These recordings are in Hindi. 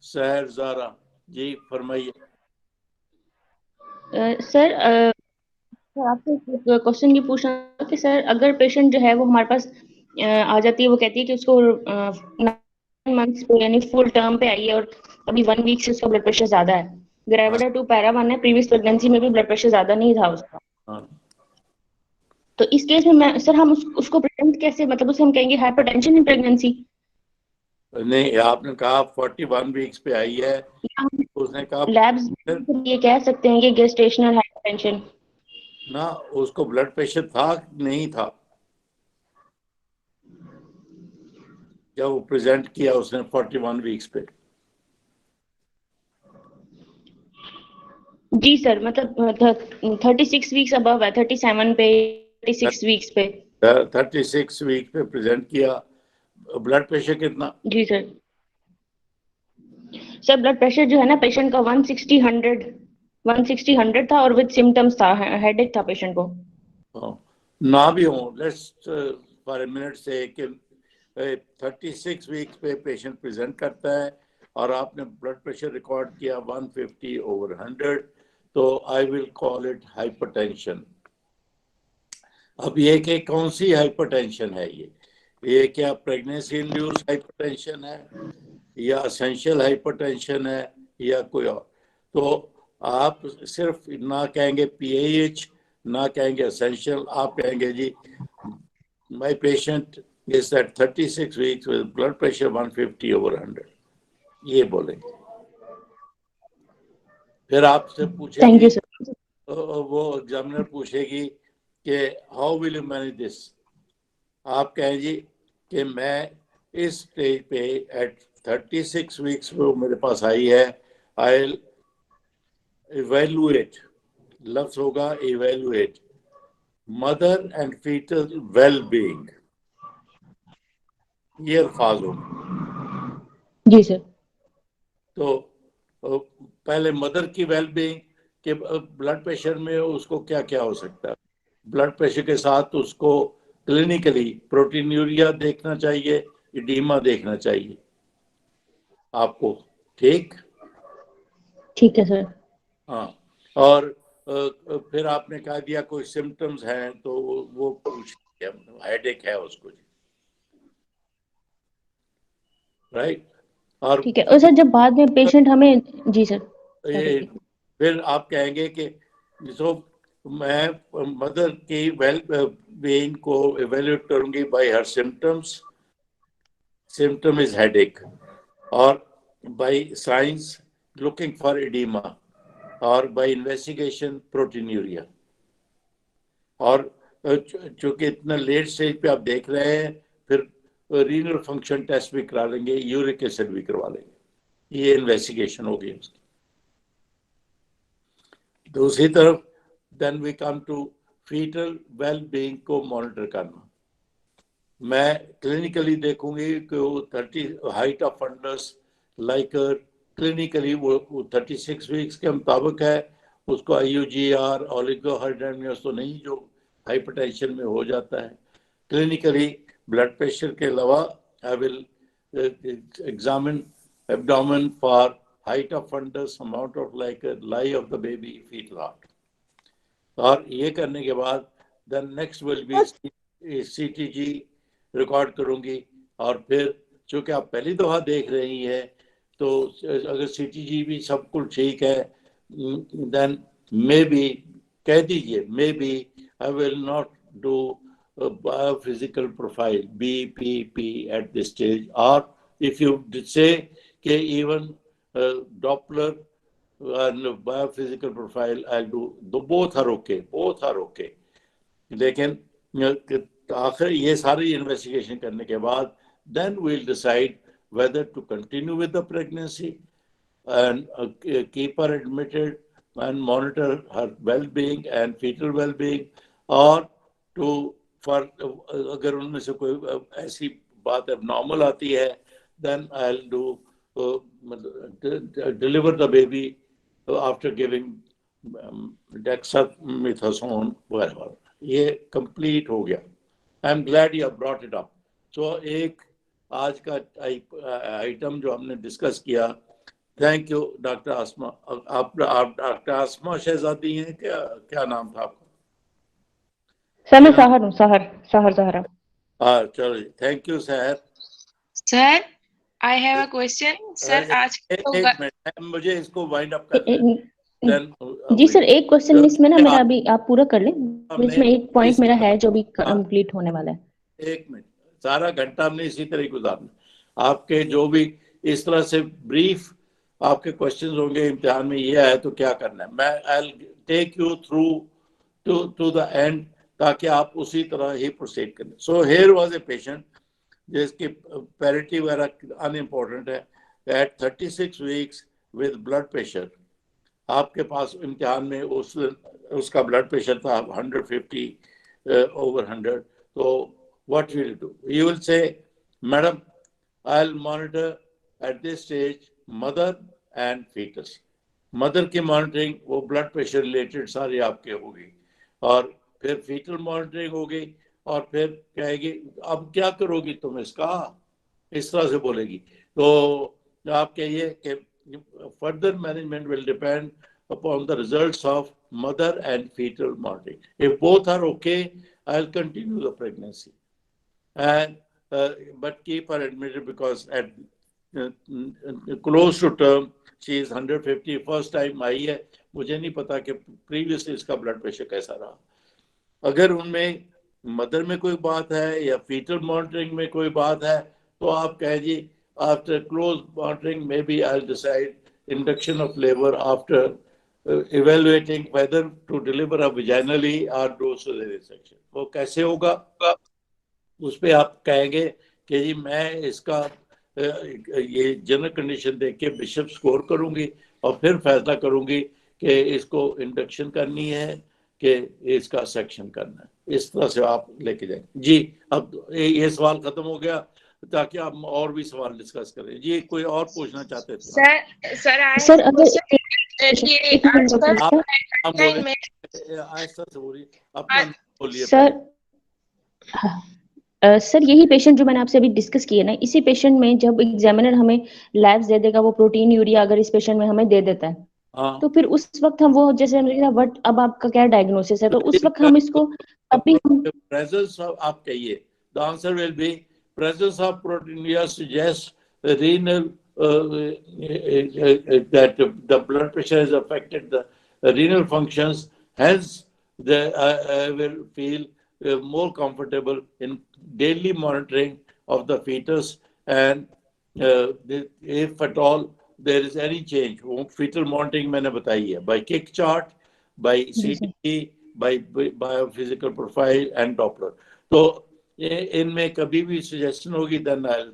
सहर ज़ारा जी फरमाइए। सर आपसे क्वेश्चन ये पूछना था कि सर अगर पेशेंट जो है वो हमारे पास आ जाती है, वो कहती है कि उसको 9 मंथ्स पे यानी फुल टर्म पे आई है और अभी 1 वीक से उसका ब्लड प्रेशर ज्यादा है, हाँ ग्रेविडा 2 पैरा 1 है, प्रीवियस प्रेगनेंसी में भी ब्लड प्रेशर ज्यादा नहीं था उसका। हाँ। तो इस केस में मैं सर हम उसको प्रिवेंट कैसे, मतलब उसे हम कहेंगे हाइपरटेंशन इन प्रेगनेंसी, नहीं, आपने कहा 41 वीक्स पे आई है, या हम उसने कहा लैब्स ये कह सकते हैं कि गेस्टेशनल हाइपरटेंशन। ना उसको ब्लड प्रेशर था कि नहीं था जब वो प्रेजेंट किया उसने 41 वीक्स पे? जी सर, मतलब 36 वीक्स अबव है, 37 पे, 36 वीक्स पे। 36 वीक पे प्रेजेंट किया। ब्लड प्रेशर कितना? जी सर ब्लड प्रेशर जो है ना पेशेंट का 160 100 था और विद सिम्टम्स था, हेडेक था पेशेंट को। हाँ, ना भी हो, लेट्स फॉर ए मिनट से कि 36 वीक्स पे पेशेंट प्रेजेंट करता है और आपने ब्लड प्रेशर रिकॉर्ड किया 150/100, तो I will call it hypertension. अब ये कि कौन सी हाइपरटेंशन है ये क्या प्रेगनेंसी इंड्यूस हाइपरटेंशन है या असेंशियल हाइपरटेंशन है या कोई और? तो आप सिर्फ ना कहेंगे पीएच, ना कहेंगे असेंशियल, आप कहेंगे जी my patient is at 36 weeks with blood pressure 150/100, ये बोलेंगे। फिर आपसे थैंक पूछेगी, यू सर। वो एग्जामिनर पूछेगी कि how will you manage this. आप कहें जी कि मैं इस स्टेज पे एट 36 वीक्स में मेरे पास आई है, आई इवेलुएट, लफ्ज होगा evaluate mother and fetal well being, ये अल्फाज होंगे। जी सर। तो पहले मदर की वेल बीइंग के ब्लड प्रेशर में उसको क्या क्या हो सकता है। ब्लड प्रेशर के साथ उसको क्लिनिकली प्रोटीनूरिया देखना चाहिए, इडीमा देखना चाहिए आपको, ठीक? ठीक है सर। हाँ। और फिर आपने कहा दिया कोई सिम्टम्स हैं तो वो पूछ लिया, हेडेक है उसको जी, राइट? और ठीक है, और सर जब बाद में पेशेंट हमें, जी सर ये सॉरी। फिर आप कहेंगे कि जो मैं मदर की वेल बीइंग को एवेल्यूएट करूंगी by her symptoms, symptom is headache, और by signs looking for oedema, और बाय इन्वेस्टिगेशन प्रोटीन्यूरिया। और चूंकि इतना लेट स्टेज पे आप देख रहे हैं, फिर रीनल फंक्शन टेस्ट भी करा लेंगे, यूरिक एसिड भी करवा लेंगे, ये इन्वेस्टिगेशन होगी उसकी। दूसरी तरफ then we come to fetal well being को मॉनिटर करना। मैं क्लिनिकली देखूंगी कि वो 30 height of fundus liquor, clinically वो 36 वीक्स के मुताबिक है, उसको आईयूजीआर ओलिगोहाइड्रोनियस तो नहीं जो हाइपरटेंशन में हो जाता है। क्लिनिकली ब्लड प्रेशर के अलावा I will examine abdomen for height of fundus, amount of liquor, lie of the baby, fetal heart। और ये करने के बाद then next will be CTG record करूंगी। और फिर चूंकि आप पहली दफा देख रही हैं, तो अगर सीटीजी भी सब कुछ ठीक है, देन मे बी, कह दीजिए may be I will not do biophysical profile BPP at this stage, और इफ यू से कि even Doppler and biophysical profile I'll do, both are okay, both are okay। लेकिन आखिर ये सारी इन्वेस्टिगेशन करने के बाद then we'll decide whether to continue with the pregnancy and keep her admitted and monitor her well-being and fetal well-being, or to for अगर उनमें से कोई ऐसी बात abnormal आती है, then I'll do deliver the baby after giving dexamethasone whatever। ये कंप्लीट हो गया। I am glad you brought it up. So एक आज का आइटम जो हमने डिस्कस किया थैंक यू डॉक्टर आसमा। आप डॉक्टर आसमा शहजादी हैं क्या? क्या नाम था आपका? सर मैं क्या? साहर हूँ, साहर जहरा। हाँ चलो, thank you sir. Sir I have a question. Sir आज एक मिनट, मुझे इसको वाइंड अप कर ए- दें। ए- देन जी सर, एक क्वेश्चन इसमें ना मेरा आज अभी आप पूरा कर लें, बीच हमने में एक पॉइंट इस मेरा है जो भी कंप्लीट होने वाला है। एक मिनट, सारा घंटा हमने इसी तरह गुजारना। आपके जो भी इस तरह से ब्रीफ आपके क्वेश्चंस होंगे इम्तिहान में, ये आया तो क्या करना है, मैं I take you through to the end, ताकि आप उसी तरह ही प्रोसीड करें। So here was a patient जिसकी पैरिटी वगैरह अनइम्पोर्टेंट है, at 36 weeks with blood pressure. आपके पास इम्तिहान में उसका ब्लड प्रेशर था 150/100। तो what will you do? You will say, madam, I'll monitor at this stage mother and fetus. Mother की मॉनिटरिंग वो ब्लड प्रेशर रिलेटेड सारी आपके होगी, और फिर फीटल मॉनिटरिंग होगी, और फिर कहेगी अब क्या करोगी तुम इसका, इस तरह से बोलेगी। तो आप कहिए कि further management will depend upon the results of mother and fetal monitoring. If both are okay, I'll continue the pregnancy, and but keep her admitted, because at close to term she is 150, first time आई है, मुझे नहीं पता कि प्रीवियसली इसका ब्लड प्रेशर कैसा रहा। अगर उनमें मदर में कोई बात है या फीटल मॉनिटरिंग में कोई बात है, तो आप कहें जी after close monitoring may B I decide induction of labour after evaluating whether to deliver a vaginally or do cesarean section। वो कैसे होगा, उस पर आप कहेंगे कि जी मैं इसका ये जनरल कंडीशन देख के बिशप स्कोर करूंगी, और फिर फैसला करूंगी कि इसको इंडक्शन करनी है कि इसका सेक्शन करना है। इस तरह से आप लेके जाए जी। अब ये सवाल खत्म हो गया, ताकि आप और भी सवाल डिस्कस करें। जी कोई और पूछना चाहते थे? सर अगर ये आजकल बोलिए, आहिस्ता से बोलिए, अपना बोलिए। सर यही पेशेंट जो मैंने आपसे अभी डिस्कस किया ना, इसी पेशेंट में जब एग्जामिनर हमें लैब्स दे देगा, वो प्रोटीन यूरिया अगर इस पेशेंट में हमें दे देता है, तो फिर उस वक्त हम वो जैसे हमने कहा व्हाट अब आपका क्या डायग्नोसिस है, तो उस वक्त हम इसको अभी प्रेजेंस ऑफ, आप कहिए the answer will be presence of proteinuria suggest renal that the blood pressure has affected the renal functions, hence I will feel more comfortable in daily monitoring of the fetus, and if at all there is any change, वो fetal monitoring मैंने बताई है, by kick chart, by CT, by biophysical profile and Doppler। तो इनमें कभी भी suggestion होगी, then I'll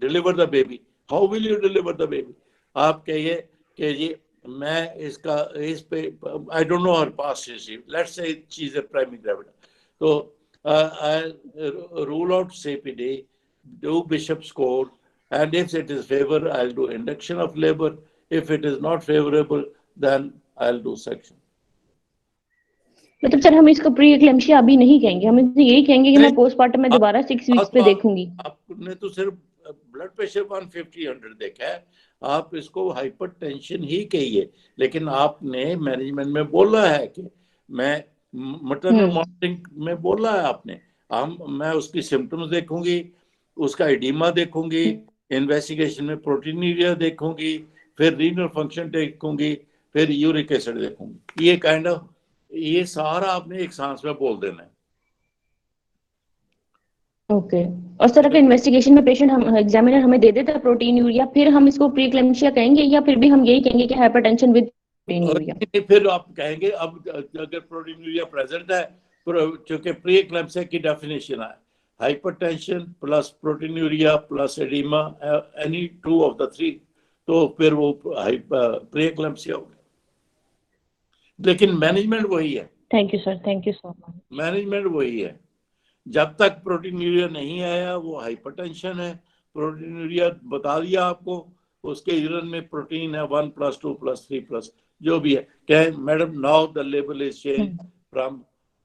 deliver the baby। How will you deliver the baby? आप कहिए कि जी मैं इसका इस पे I don't know her past history, let's say she is a primary gravid, so I'll rule out CPD, do Bishop score, and if it is favorable I'll do induction of labor, if it is not favorable then I'll do section। मतलब सर हम इसको प्री एक्लेम्पसिया अभी नहीं कहेंगे, हम यही कहेंगे कि मैं पोस्टमार्टम में दोबारा 6 वीक्स पे देखूंगी। आपने तो सिर्फ ब्लड प्रेशर 150/100 देखा है, आप इसको हाइपरटेंशन ही कहिए, लेकिन आपने मैनेजमेंट में बोला है कि मैं मैटरनल मॉनिटरिंग में बोला है आपने, मैं उसकी सिम्टम्स देखूंगी, उसका एडिमा देखूंगी, इन्वेस्टिगेशन में प्रोटीनूरिया देखूंगी, फिर रीनल फंक्शन देखूंगी, फिर यूरिक एसिड देखूंगी। ये काइंड ऑफ ये सारा आपने एक सांस में बोल देना है। ओके और सर अगर इन्वेस्टिगेशन में पेशेंट हम एग्जामिनर हमें दे देता है प्रोटीन यूरिया, फिर हम इसको प्री एक्लेम्पसिया कहेंगे, या फिर भी हम यही कहेंगे कि हाइपरटेंशन विद प्रोटीन यूरिया? फिर आप कहेंगे अब अगर प्रोटीन यूरिया प्रेजेंट है, क्योंकि प्री एक्लेम्पसिया की डेफिनेशन है hypertension plus protein urea plus oedema, any two of the three, तो फिर वो प्री एक्लेम्पसिया होगा। लेकिन मैनेजमेंट वही है। Thank you sir, thank you so much. Management वही है, जब तक प्रोटीन यूरिया नहीं आया वो हाइपरटेंशन है। प्रोटीन यूरिया बता दिया आपको, उसके यूरिन में प्रोटीन है 1+2+3+ जो भी है। कहें madam now the level is change from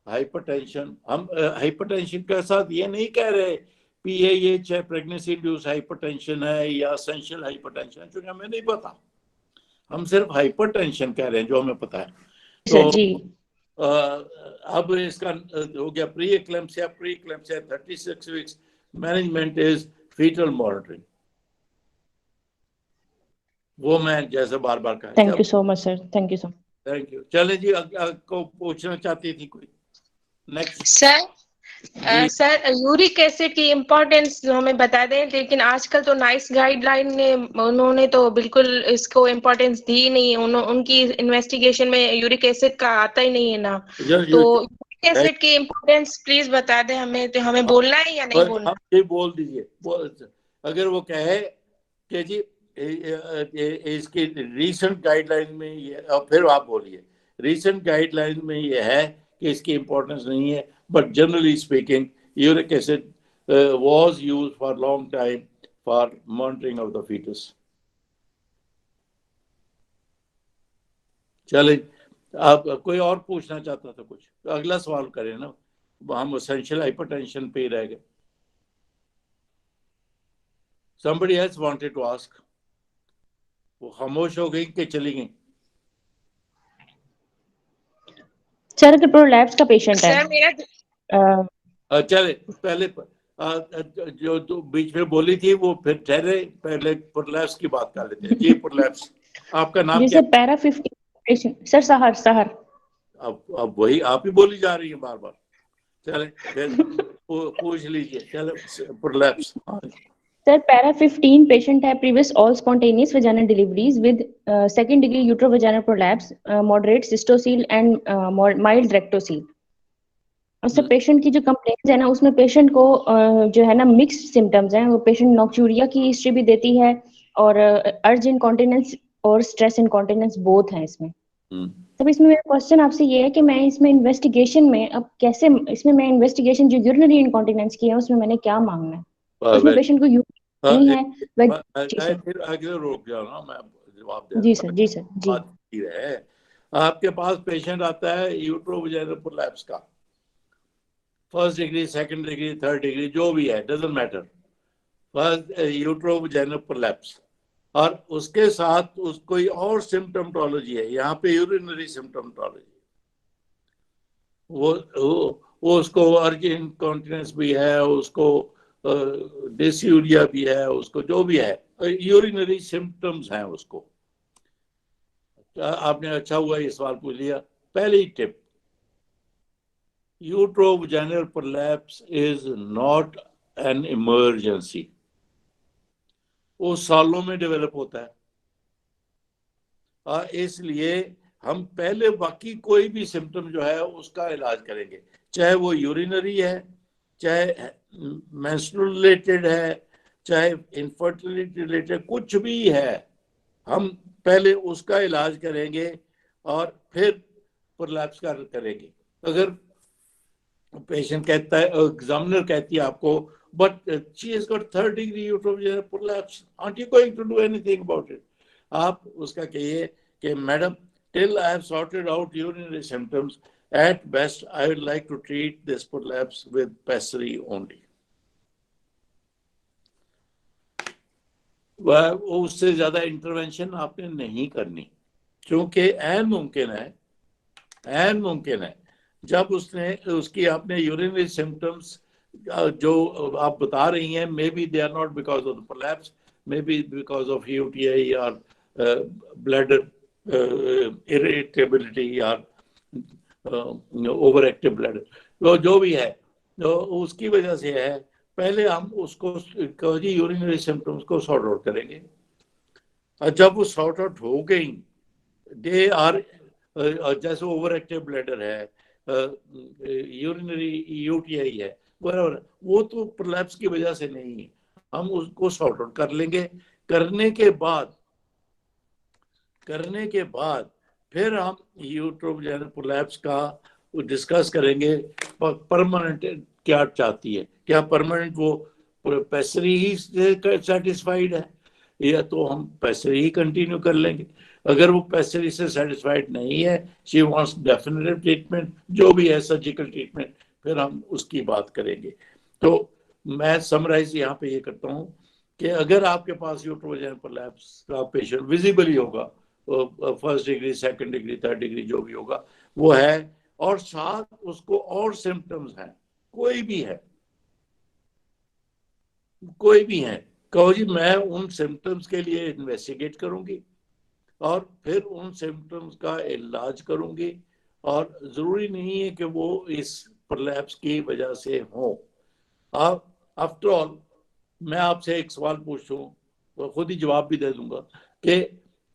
hypertension. हम हाइपरटेंशन के साथ ये नहीं कह रहे PAH है, प्रेगनेंसी इंड्यूस हाइपरटेंशन है या एसेंशियल हाइपरटेंशन, क्योंकि हमें नहीं पता। हम सिर्फ हाइपरटेंशन कह रहे हैं जो हमें पता है। सर जी। अब इसका हो गया pre eclampsia 36 weeks management is fetal monitoring. वो मैं जैसे बार बार कहा। Thank you so much sir, thank you so much. Thank you. चले जी, को पूछना चाहती थी कोई नेक्स्ट? सर यूरिक एसिड की इम्पोर्टेंस हमें बता दें, लेकिन आजकल तो नाइस गाइडलाइन ने उन्होंने तो बिल्कुल इसको इम्पोर्टेंस दी ही नहीं। उनकी इन्वेस्टिगेशन में यूरिक एसिड का आता ही नहीं है ना। तो यूरिक एसिड की इम्पोर्टेंस प्लीज बता दें हमें, तो हमें बोलना है या नहीं बोलना? आप ये बोल दीजिए, अगर वो कहे कि जी इसकी रीसेंट गाइडलाइन में ये, और फिर आप बोलिए रीसेंट गाइडलाइन में ये है कि इसकी इम्पोर्टेंस नहीं है, but generally speaking uric acid was used for long time for monitoring of the fetus. चले, आप कोई और पूछना चाहता था कुछ? तो अगला सवाल करें ना, हम एसेंशियल हाइपरटेंशन पे ही रह गए। Somebody else wanted to ask. वो खामोश हो गई कि चली गई? सर के प्रोलैप्स का पेशेंट है। सर मेरा चले, पहले जो तो बीच में बोली थी वो फिर ठहरे, पहले प्रोलैप्स की बात कर लेते हैं। जी प्रोलैप्स, आपका नाम जी क्या? सर पैरा 15 पेशेंट सर, सहर। अब वही आप ही बोली जा रही है बार बार। चले फिर पूछ लीजिए। चले प्रोलैप्स। सर पैरा 15 पेशेंट है, previous all spontaneous vaginal deliveries with second degree uterovaginal prolapse, moderate cystocele and mild rectocele. और सर पेशेंट की जो कंप्लेंट्स है ना, उसमें पेशेंट को जो है ना मिक्स्ड सिम्टम्स हैं। वो पेशेंट नॉक्चूरिया की हिस्ट्री भी देती है, और अर्ज इनकॉन्टिनेंस और स्ट्रेस इनकॉन्टिनेंस बोथ हैं इसमें। तब इसमें मेरा क्वेश्चन आपसे ये है कि मैं इसमें इन्वेस्टिगेशन में अब कैसे, इसमें मैं इन्वेस्टिगेशन जो यूरिनरी इनकॉन्टिनेंस की है उसमें मैंने क्या मांगना है? उसमें पेशेंट को नहीं है फिर आगे रोक जाओ ना, मैं जवाब दे जी सर, जी सर, जी। बात है। आपके पास पेशेंट आता है यूट्रोवेजाइनल प्रोलैप्स का, first degree, second degree, third degree, जो भी है, डजंट मैटर, फर्स्ट यूट्रोवेजाइनल प्रोलैप्स, और उसके साथ कोई और सिम्टोमेटोलॉजी है, यहाँ पे यूरिनरी सिम्टोमेटोलॉजी, वो उसको अर्ज इनकॉन्टिनेंस भी है, उसको डिसयूरिया भी है, उसको जो भी है, यूरिनरी सिम्टम्स हैं उसको। आपने अच्छा हुआ ये सवाल पूछ लिया। पहली tip, uterovaginal prolapse is not an emergency. वो सालों में डेवलप होता है, इसलिए हम पहले बाकी कोई भी सिम्टम जो है उसका इलाज करेंगे, चाहे वो यूरिनरी है, चाहे मेंस्ट्रुअल रिलेटेड है, चाहे इनफर्टिलिटी रिलेटेड कुछ भी है, हम पहले उसका इलाज करेंगे और फिर प्रोलैप्स का करेंगे। अगर पेशेंट कहता है, एग्जामिनर कहती है आपको, but she has got third degree uterovaginal prolapse, aren't you going to do anything about it? आप उसका कहिए कि madam, till I have sorted out urinary symptoms, at best I would like to treat this prolapse with pessary only. वह उससे ज्यादा इंटरवेंशन आपने नहीं करनी, क्योंकि ऐन मुमकिन है जब उसकी आपने यूरिनरी सिम्टम्स जो आप बता रही हैं, may be they are not because of the prolapse, may be because of UTI और ब्लैडर इरिटेबिलिटी या ओवर एक्टिव ब्लड, तो जो भी है तो उसकी वजह से है। पहले हम उसको यूरिनरी सिम्टम्स को सॉर्ट आउट करेंगे, और जब वो सॉर्ट आउट हो गई, दे आर जैसे ओवर एक्टिव ब्लैडर है, यूरिनरी यूटीआई है, बराबर, वो तो प्रोलैप्स की वजह से नहीं है, हम उसको सॉर्ट आउट कर लेंगे। करने के बाद फिर हम यूट्रोवेजाइनल प्रोलैप्स का डिस्कस करेंगे। परमानेंट क्या चाहती है, क्या परमानेंट वो पैसरी ही सेटिस्फाइड है, या तो हम पैसरी ही कंटिन्यू कर लेंगे। अगर वो पैसरी से सेटिस्फाइड नहीं है, शी वांट्स डेफिनेटिव ट्रीटमेंट, जो भी है सर्जिकल ट्रीटमेंट, फिर हम उसकी बात करेंगे। तो मैं समराइज यहाँ पे ये करता हूँ कि अगर आपके पास यूट्रोवेजाइनल प्रोलैप्स का पेशेंट विजिबली होगा, first degree, second degree, third degree जो भी होगा वो है, और साथ उसको और सिम्टम्स हैं, कोई भी है, कोई भी है, कहो जी मैं उन सिम्टम्स के लिए इन्वेस्टिगेट करूंगी और फिर उन सिम्टम्स का इलाज करूंगी, और जरूरी नहीं है कि वो इस प्रलैप्स की वजह से हो। अब आफ्टर ऑल मैं आपसे एक सवाल पूछूं तो खुद ही जवाब भी दे दूंगा कि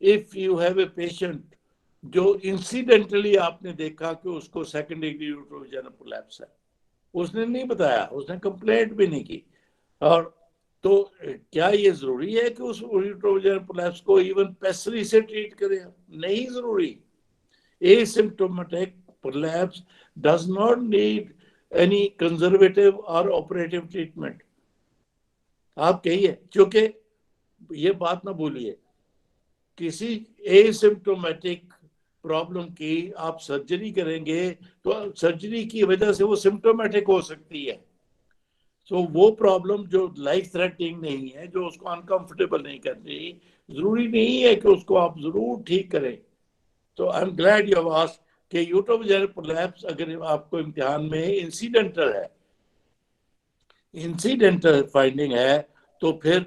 if you have a patient जो इंसिडेंटली आपने देखा कि उसको सेकंड डिग्री यूट्रोवैजाइनल प्रोलैप्स है, उसने नहीं बताया, उसने कंप्लेंट भी नहीं की, और तो क्या ये जरूरी है कि उस यूट्रोवैजाइनल प्रोलैप्स को इवन पेस्टरी से ट्रीट करें? नहीं जरूरी। Asymptomatic prolapse does not need any conservative और ऑपरेटिव ट्रीटमेंट। आप कहिए, क्योंकि ये बात ना भूलिए, किसी एसिम्प्टोमेटिक प्रॉब्लम की आप सर्जरी करेंगे तो सर्जरी की वजह से वो सिम्प्टोमेटिक हो सकती है। तो वो प्रॉब्लम जो लाइफ थ्रेटनिंग नहीं है, जो उसको अनकंफर्टेबल नहीं कर रही, जरूरी नहीं है कि उसको आप जरूर ठीक करें। तो आई am glad you have asked कि यूट्रोवैजाइनल प्रोलैप्स अगर आपको इम्तिहान में इंसिडेंटल है, इंसिडेंटल फाइंडिंग है, तो फिर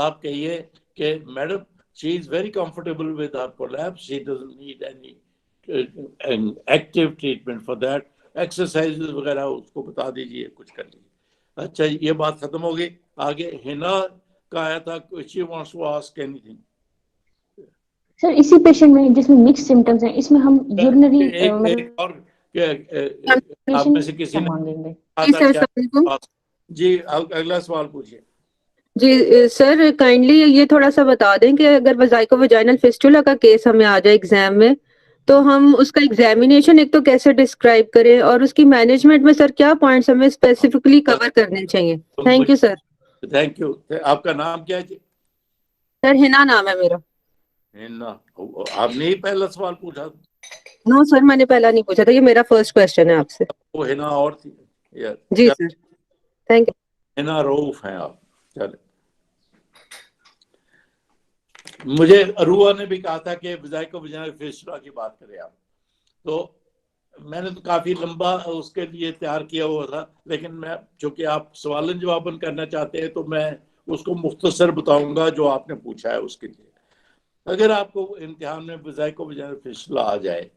आप कहिए कि madam she is very comfortable with her prolapse, she doesn't need any active treatment for that, exercises वगैरह उसको बता दीजिए, कुछ कर लीजिए। अच्छा, ये बात खत्म हो गई। आगे हिना का आया था, she wants to ask anything. Sir इसी पेशेंट में जिसमें मिक्स सिम्टम्स हैं, इसमें हम यूरिनरी एक और आप में से किसी ने मांगेंगे। जी सर, अस्सलाम वालेकुम। जी अगला सवाल पूछिए। जी सर, काइंडली ये थोड़ा सा बता दें कि अगर वजाइको वजाइनल फिस्टुला का केस हमें आ जाए एग्जाम में, तो हम उसका एग्जामिनेशन एक तो कैसे डिस्क्राइब करें, और उसकी मैनेजमेंट में सर क्या पॉइंट्स हमें स्पेसिफिकली कवर करने चाहिए। Thank you sir. Thank you. आपका नाम क्या है जी? सर हिना नाम है मेरा। हिना, आपने ही पहला सवाल पूछा? नो सर, मैंने पहला नहीं पूछा था, ये मेरा फर्स्ट क्वेश्चन है आपसे। वो हिना और थी यार। जी sir, thank you. Hina Rauf हैं आप? चले, मुझे अरुआ ने भी कहा था कि वजाइको वजाइनल फिस्टुला की बात करें आप, तो मैंने तो काफी लंबा उसके लिए तैयार किया हुआ था, लेकिन मैं, चूंकि आप सवालन जवाबन करना चाहते हैं, तो मैं उसको मुख्तसर बताऊंगा जो आपने पूछा है उसके लिए। अगर आपको इम्तिहान में वजाइको वजाइनल फिस्टुला आ जाए,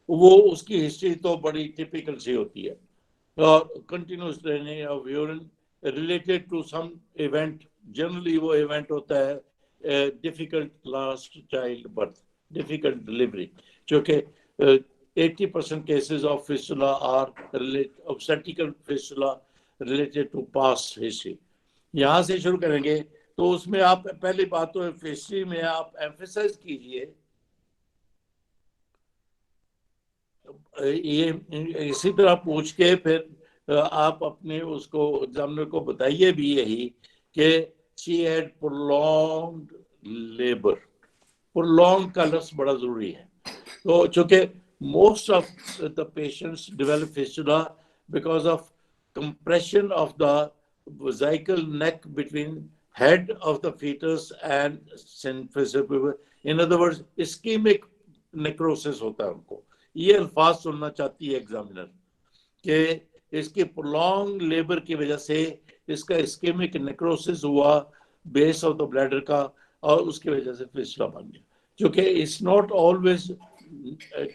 वो उसकी हिस्ट्री तो बड़ी टिपिकल सी होती है, और continuous draining of urine related to some event, generally वो इवेंट होता है difficult last child birth, difficult delivery, क्योंकि 80% cases of fistula are obstetrical fistula related to past history। यहाँ से शुरू करेंगे, तो उसमें आप पहली बात तो हिस्ट्री में आप एम्फेसाइज कीजिए, ये इसी तरह पूछ के फिर आप अपने उसको एग्जामिनर को बताइए भी यही कि she had prolonged labour. Prolong का लफ्ज बड़ा जरूरी है। तो चूंकि most of the patients develop fistula because of compression of the vesical neck between head of the fetus and symphysis। in other words, ischemic necrosis होता है उनको। ये अल्फाज सुनना चाहती है एग्जामिनर कि इसकी प्रोलॉन्ग लेबर की वजह से इसका इस्केमिक नेक्रोसिस हुआ बेस ऑफ द ब्लैडर का, और उसकी वजह से फिस्टुला बन गया। क्योंकि it's not always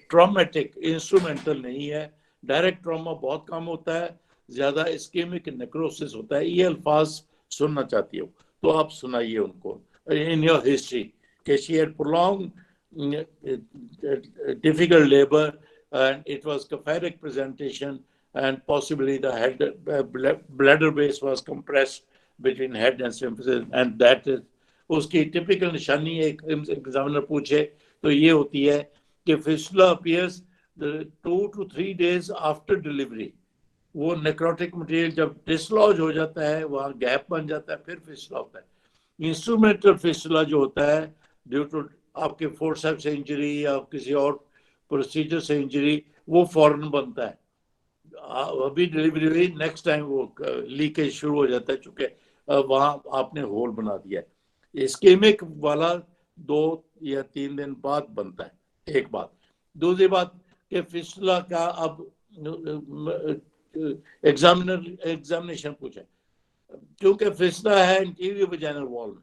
traumatic, instrumental नहीं है, डायरेक्ट ट्रॉमा बहुत कम होता है, ज्यादा इस्केमिक नेक्रोसिस होता है। ये अल्फाज सुनना चाहती हो तो आप सुनाइए उनको इन योर हिस्ट्री कि she had prolong difficult labor and it was capharic presentation and possibly the head bladder base was compressed between head and symphysis, and that is उसकी टिपिकल निशानी। एक एग्जामिनर पूछे तो ये होती है कि fistula appears 2 to 3 days after delivery. वो नेक्रोटिक मटेरियल जब डिसलॉज हो जाता है, वहाँ गैप बन जाता है, फिर फिस्टुला होता है। इंस्ट्रूमेंटल फिस्टुला जो होता है ड्यू टू आपके फोर्सेप्स से इंजरी या किसी और प्रोसीजर से इंजरी, वो फौरन बनता है। अभी डिलीवरी हुई, नेक्स्ट टाइम वो लीकेज शुरू हो जाता है, चूंकि वहाँ आपने होल बना दिया है। इस्केमिक वाला 2 या 3 दिन बाद बनता है, एक बात। दूसरी बात कि फिस्टुला का अब एग्जामिनेशन पूछा, क्योंकि फिस्टुला है इंटीरियर वजाइनल वॉल में,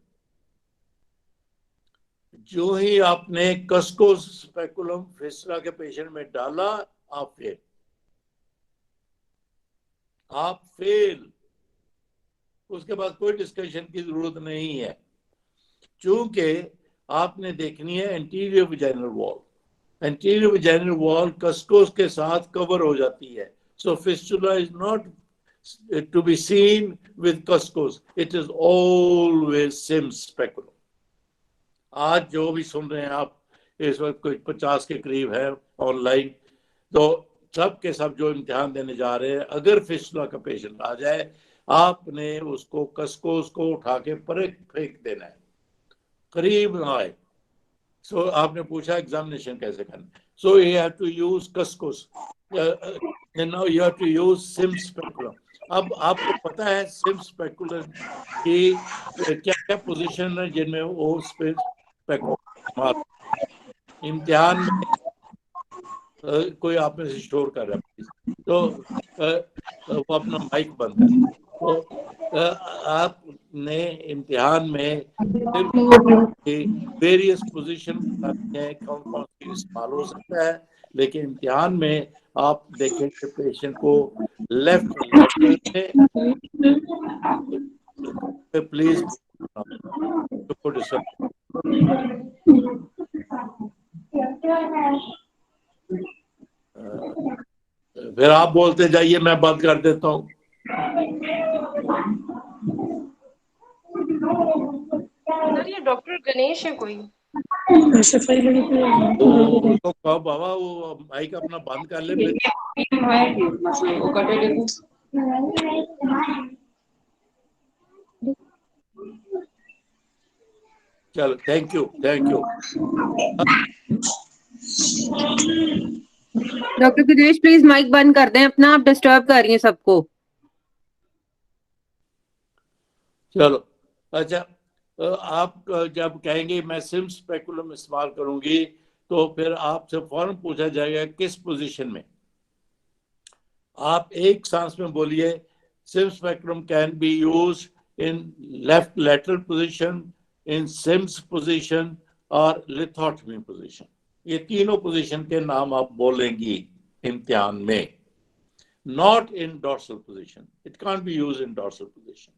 जो ही आपने कस्कोस स्पेकुलम फिस्टुला के पेशेंट में डाला, आप फेल। उसके बाद कोई डिस्कशन की जरूरत नहीं है, क्योंकि आपने देखनी है anterior vaginal wall. Anterior vaginal wall Cusco's के साथ कवर हो जाती है, so fistula is not to be seen with cuscos, it is always Sims speculum। आज जो भी सुन रहे हैं आप, इस वक्त कोई 50 के करीब है ऑनलाइन, तो सब के सब जो इम्तिहान देने जा रहे हैं, अगर फिस्टुला का पेशेंट आ जाए, आपने उसको कस्कोस को उठा के परे फेंक देना है, करीब ना आए। सो आपने पूछा एग्जामिनेशन कैसे करना, so you have to use Cusco's, now you have to use Sims speculum. अब आपको पता है सिम्स स्पेकुलम की क्या क्या पोजीशन है जिनमें वो स्पेकुलम इम्तिहान में कोई आप में से शोर कर रहा है, तो वो अपना माइक बंद कर। तो आपने इम्तिहान में वेरियस पोजीशन बतानी है, कौन कौन सी इस्तेमाल हो सकता है, लेकिन इम्तिहान में आप देखेंगे पेशेंट को लेफ्ट प्लीज फिर आप बोलते जाइए, मैं बंद कर देता हूँ। ये डॉक्टर गणेश है कोई? उसको कहो बाबा वो माइक अपना बंद कर ले। चलो, thank you, thank you. Doctor Ganesh please mic बंद कर दें अपना, आप डिस्टर्ब कर रही हैं सबको। चलो, अच्छा, आप जब कहेंगे मैं सिम्स स्पेकुलम इस्तेमाल करूंगी, तो फिर आपसे फौरन पूछा जाएगा किस पोजीशन में। आप एक सांस में बोलिए Sims speculum can be use in left lateral position, in Sims position और लिथोटमी पोजीशन। ये तीनों पोजीशन के नाम आप बोलेंगी इम्तिहान में, not in dorsal position, it can't be use in dorsal position.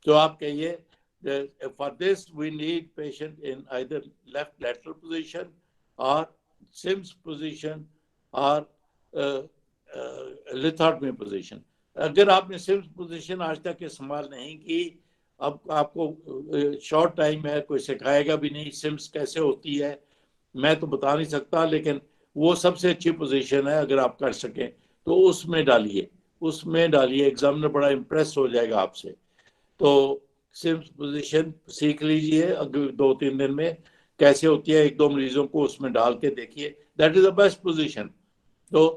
तो आप कहिए for this we need patient in either left lateral position or Sims position or lithotomy position। अगर आपने Sims position आज तक इस्तेमाल नहीं की, अब आपको शॉर्ट टाइम है, कोई सिखाएगा भी नहीं Sims कैसे होती है, मैं तो बता नहीं सकता, लेकिन वो सबसे अच्छी पोजीशन है। अगर आप कर सकें तो उसमें डालिए, उसमें डालिए, एग्जामिनर बड़ा इम्प्रेस हो जाएगा आपसे। तो सिम्स पोजीशन सीख लीजिए, अगर 2-3 दिन में कैसे होती है, 1-2 मरीजों को उसमें डाल के देखिए, that is the best position. तो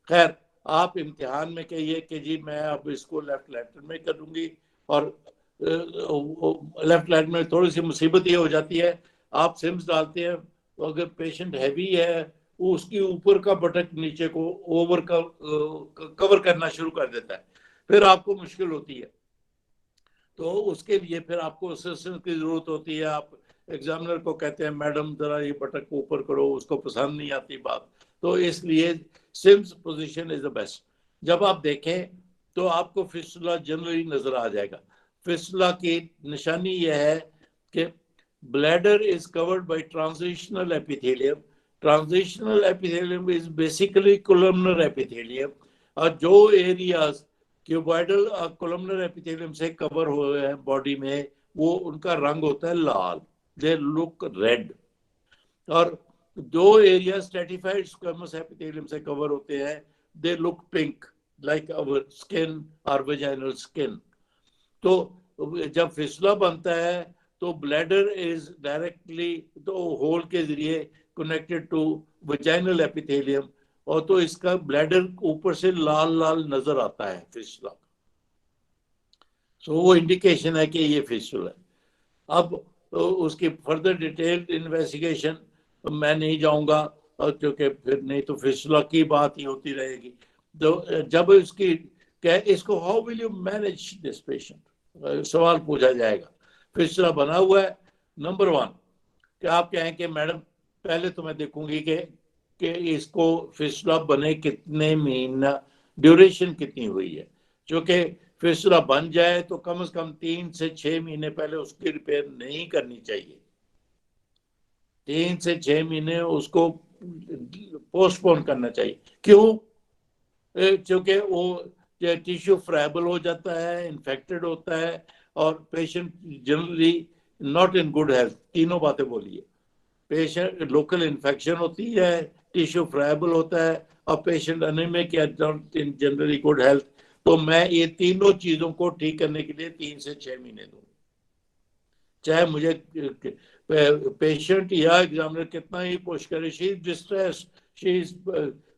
खैर आप इम्तिहान में कहिए कि जी मैं अब इसको लेफ्ट लैटरल में करूंगी, और लेफ्ट लैटरल में थोड़ी सी मुसीबत ये हो जाती है, आप सिम्स डालते हैं तो अगर पेशेंट हैवी है, वो उसकी ऊपर का बटक नीचे को ओवर का कवर करना शुरू कर देता है, फिर आपको मुश्किल होती है। तो उसके लिए फिर आपको असिस्टेंस की जरूरत होती है। आप एग्जामिनर को कहते हैं मैडम जरा ये बटक को ऊपर करो, उसको पसंद नहीं आती बात, तो इसलिए Sims position is the best. जब आप देखें तो आपको फिस्टुला जनरली नजर आ जाएगा। फिस्टुला की निशानी यह है कि bladder is covered by transitional epithelium. Transitional epithelium is basically columnar epithelium, और जो एरियाज क्यूबॉइडल कोलमनर एपिथेलियम से कवर हुए हैं बॉडी में, वो उनका रंग होता है लाल, दे लुक रेड। और दो एरिया स्ट्रेटिफाइड स्क्वेमस एपिथेलियम से कवर होते हैं, they look pink like our skin और वेजाइनल स्किन। तो जब फिस्टुला बनता है तो ब्लैडर इज डायरेक्टली तो होल के जरिए कनेक्टेड टू वेजाइनल एपिथेलियम, और तो इसका ब्लैडर ऊपर से लाल लाल नजर आता है फिस्टुला। सो वो इंडिकेशन है कि ये फिस्टुला है। अब तो उसकी फर्दर डिटेल्ड इन्वेस्टिगेशन मैं नहीं जाऊंगा, क्योंकि फिर नहीं तो फिस्टुला की बात ही होती रहेगी। तो जब इसको how will you manage this patient, सवाल पूछा जाएगा। फिस्टुला बना हुआ है, नंबर 1 कि आप कहें कि मैडम पहले तो मैं देखूंगी कि इसको फिस्टुला बने कितने महीना, ड्यूरेशन कितनी हुई है। क्योंकि फिस्टुला बन जाए तो कम से कम 3 से 6 महीने पहले उसकी रिपेयर नहीं करनी चाहिए। 3 से 6 महीने उसको पोस्टपोन करना चाहिए। क्यों? क्योंकि वो टिश्यू फ्राइबल हो जाता है, इन्फेक्टेड होता है, और patient generally not in good health. तीनों बातें बोलिए, पेशेंट लोकल इन्फेक्शन होती है, टिश्यू फ्राइबल होता है, और पेशेंट एनीमिक या not in generally good health. तो मैं ये तीनों चीजों को ठीक करने के लिए 3 से 6 महीने दूंगा। चाहे मुझे पेशेंट या एग्जामिनर कितना ही पुश करे, she is distress, she is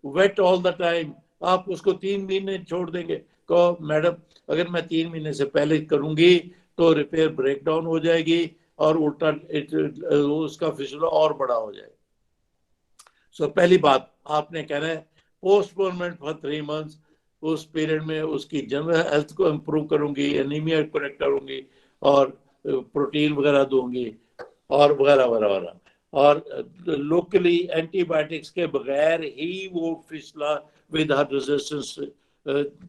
wet all the time, आप उसको 3 महीने छोड़ देंगे? कहो मैडम अगर मैं 3 महीने से पहले करूंगी तो रिपेयर ब्रेक डाउन हो जाएगी और उल्टा उसका फिसला और बड़ा हो जाएगा। सो पहली बात आपने कहना है पोस्टपोनमेंट फॉर 3 मंथ्स। उस पीरियड में उसकी जनरल हेल्थ को इम्प्रूव करूंगी, एनीमिया करेक्ट करूंगी, और प्रोटीन वगैरह दूंगी, और वगैरह वगैरह, और लोकली एंटीबायोटिक्स के बगैर ही वो फिसला विद हार्ट रेजिस्टेंस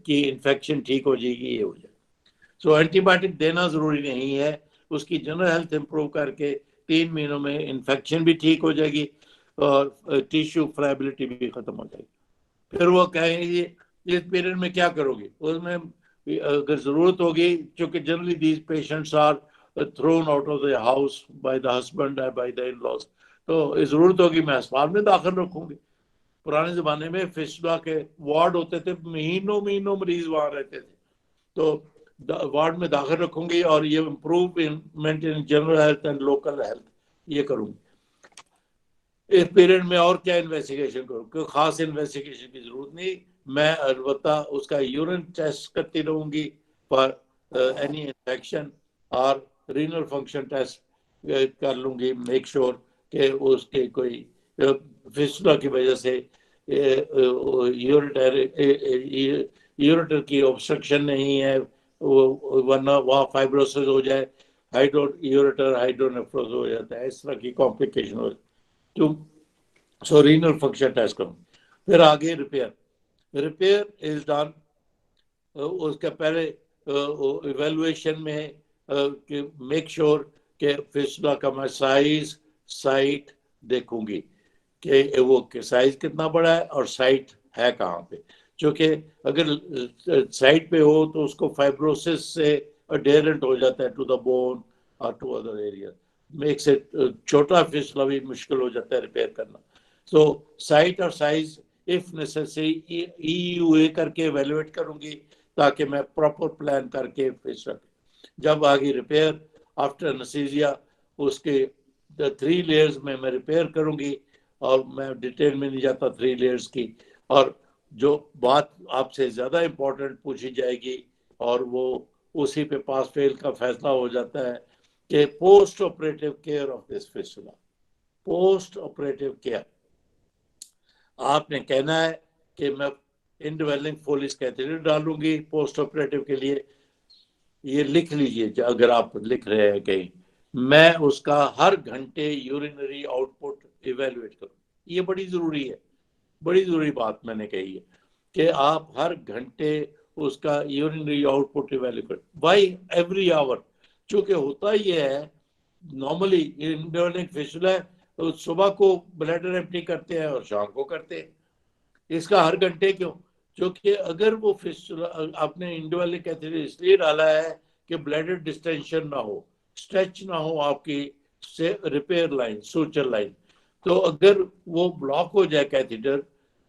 की इन्फेक्शन ठीक हो जाएगी, ये हो जाए। सो एंटीबायोटिक देना जरूरी नहीं है, उसकी जनरल हेल्थ इंप्रूव करके 3 महीनों में इन्फेक्शन भी ठीक हो जाएगी और टिश्यू फ्राइबिलिटी भी खत्म हो जाएगी। फिर वो कहेंगे इस पीरियड में क्या करोगे? उसमें अगर जरूरत होगी, क्योंकि generally these patients are thrown out of the house by the husband और बाय द इन-लॉज, तो जरूरत होगी मैं अस्पताल में दाखिल रखूंगी। पुराने जमाने में फिस्टुला के वार्ड होते थे, महीनों महीनों मरीज वहां रहते थे, तो वार्ड में दाखिल रखूंगी और ये improvement in general health and local health ये करूंगी। इस पीरियड में और क्या इन्वेस्टिगेशन करूँ? कोई खास इन्वेस्टिगेशन की जरूरत नहीं, मैं अलबत्ता उसका यूरिन टेस्ट करती रहूंगी फॉर एनी इन्फेक्शन, और रीनल फंक्शन टेस्ट कर लूंगी, मेक श्योर कि उसके कोई फिस्टुला की वजह से यूरेटर की ऑब्स्ट्रक्शन नहीं है, वरना वहाँ फाइब्रोसिस हो जाए, यूरेटर हाइड्रोनेफ्रोज हो जाता है, इस तरह की कॉम्प्लिकेशन हो जाती। सो रीनल फंक्शन टेस्ट करूँ। फिर आगे रिपेयर इज डन। उसके पहले इवेलुएशन में मेक श्योर कि फिस्टुला का मैं साइट देखूंगी कि वो साइज कितना बड़ा है और साइट है कहाँ पे। क्योंकि अगर साइट पे हो तो उसको फाइब्रोसिस से अडेरेंट हो जाता है टू द बोन और to other area, makes it छोटा फिस्टुला भी मुश्किल हो जाता है रिपेयर करना। सो साइट और साइज इफ नेसेसरी EUA करके एवेलुएट करूंगी ताकि मैं प्रॉपर प्लान करके फिस्टुला। जब आगे रिपेयर आफ्टर एनेस्थीसिया, उसके 3 लेयर्स में मैं रिपेयर करूंगी, और मैं डिटेल में नहीं जाता 3 लेयर्स की। और जो बात आपसे ज्यादा इंपॉर्टेंट पूछी जाएगी और वो उसी पे पास फेल का फैसला हो जाता है कि post operative care of this fistula. Post operative care आपने कहना है कि मैं इंडवेलिंग फोलिस कैथेटर डालूंगी पोस्ट ऑपरेटिव के लिए। ये लिख लीजिए अगर आप लिख रहे हैं कहीं, मैं उसका हर घंटे यूरिनरी आउटपुट इवेलुएट करूँ। ये बड़ी जरूरी है, बड़ी जरूरी बात मैंने कही है कि आप हर घंटे उसका urinary output evaluate. Why every hour? चूंकि होता ये है नॉर्मली इंडवेलिंग फिस्टुला तो सुबह को ब्लैडर एम्प्टी करते हैं और शाम को करते हैं, इसका हर घंटे क्यों? क्योंकि अगर वो फिस्टुला आपने इंडवेलिंग कैथेटर इसलिए डाला है कि ब्लैडर डिस्टेंशन ना हो, स्ट्रेच ना हो आपकी से रिपेयर लाइन, सूचर लाइन। तो अगर वो ब्लॉक हो जाए कैथेटर,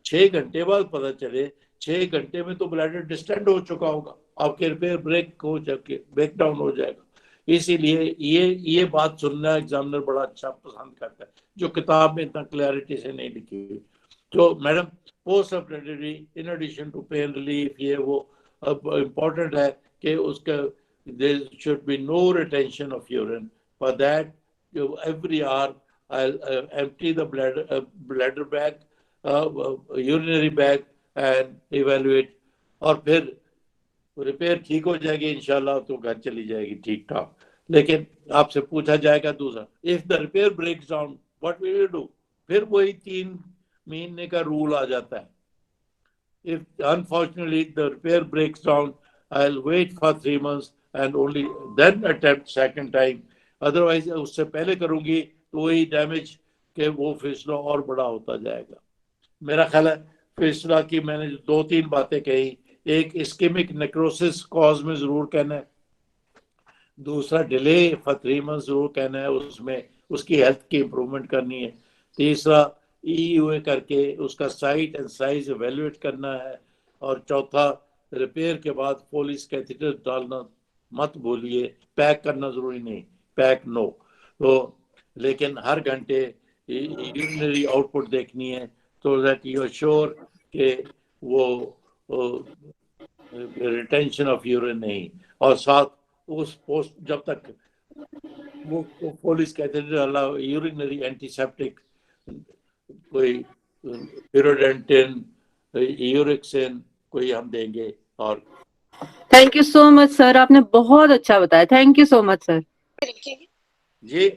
6 घंटे बाद पता चले 6 घंटे में तो ब्लैडर डिस्टेंड हो चुका होगा, आपके रिपेयर ब्रेक डाउन हो जाएगा। इसीलिए ये बात सुनना एग्जामिनर बड़ा अच्छा पसंद करता है, जो किताब में इतना क्लैरिटी से नहीं लिखी हुई। तो madam post operatively in addition to pain relief, ये वो इम्पोर्टेंट है कि उसका there should be no retention of urine. For that every hour I'll empty the bladder bag, urinary bag and evaluate. और फिर रिपेयर ठीक हो जाएगी इंशाल्लाह, तो घर चली जाएगी ठीक ठाक। लेकिन आपसे पूछा जाएगा दूसरा, if the repair breaks down what will you do? फिर वही 3 महीने का रूल आ जाता है। If unfortunately the repair breaks down, I will wait for 3 months and only then attempt second time, otherwise उससे पहले करूंगी तो वही डैमेज के वो फिसला और बड़ा होता जाएगा। मेरा ख्याल है फिसला की मैंने 2-3 बातें कही, एक इस्केमिक नेक्रोसिस कॉज में जरूर कहना है, दूसरा डिले फॉर 3 months जरूर कहना है, उसमें उसकी हेल्थ की इंप्रूवमेंट करनी है, तीसरा EUA करके उसका साइट एंड साइज एवेल्युएट करना है, और चौथा रिपेयर के बाद फोलिस कैथेटर डालना मत भूलिए। पैक करना जरूरी नहीं, पैक नो, तो लेकिन हर घंटे यूरिनरी आउटपुट देखनी है तो दैट यू आर श्योर कि वो रिटेंशन ऑफ यूरिन नहीं, और साथ उस पोस्ट जब तक वो पोलिस कैथेड्रल यूरिनरी एंटीसेप्टिक कोई पिरोडेंटिन यूरिक्सिन कोई हम देंगे। और thank you so much sir, आपने बहुत अच्छा बताया, thank you so much sir. जी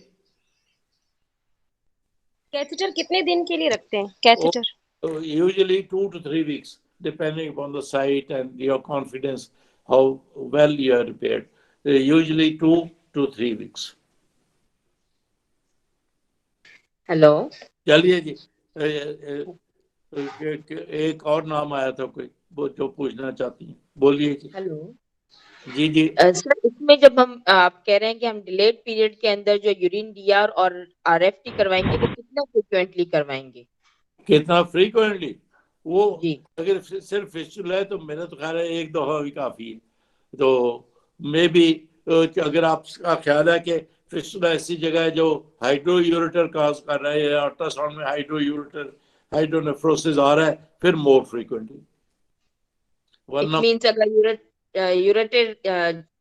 कैथेटर कितने दिन के लिए रखते हैं catheter? Usually 2 to 3 weeks depending upon the site and your confidence how well you are repaired. Usually 2 to 3 weeks. Hello, चलिए जी, एक और नाम आया था कोई वो जो पूछना चाहती हैं, बोलिए जी। हेलो जी जी सर, इसमें जब हम आप कह रहे हैं कि हम डिलेड पीरियड के अंदर जो यूरिन डीआर और आरएफटी करवाएंगे तो कितना फ्रीक्वेंटली करवाएंगे? कितना फ्रीक्वेंटली? वो जी अगर सिर्फ फिस्टुला है तो मेरा तो ख्याल है 1 दफा भी काफी है। तो मे बी अगर आपका ख्याल है कि फिस्टुला ऐसी जगह है जो हाइड्रोयूरेटर काज कर रहा है या अल्ट्रासाउंड में हाइड्रोनेफ्रोसिस आ रहा है, फिर मोर फ्रीक्वेंटली। इट मींस अगर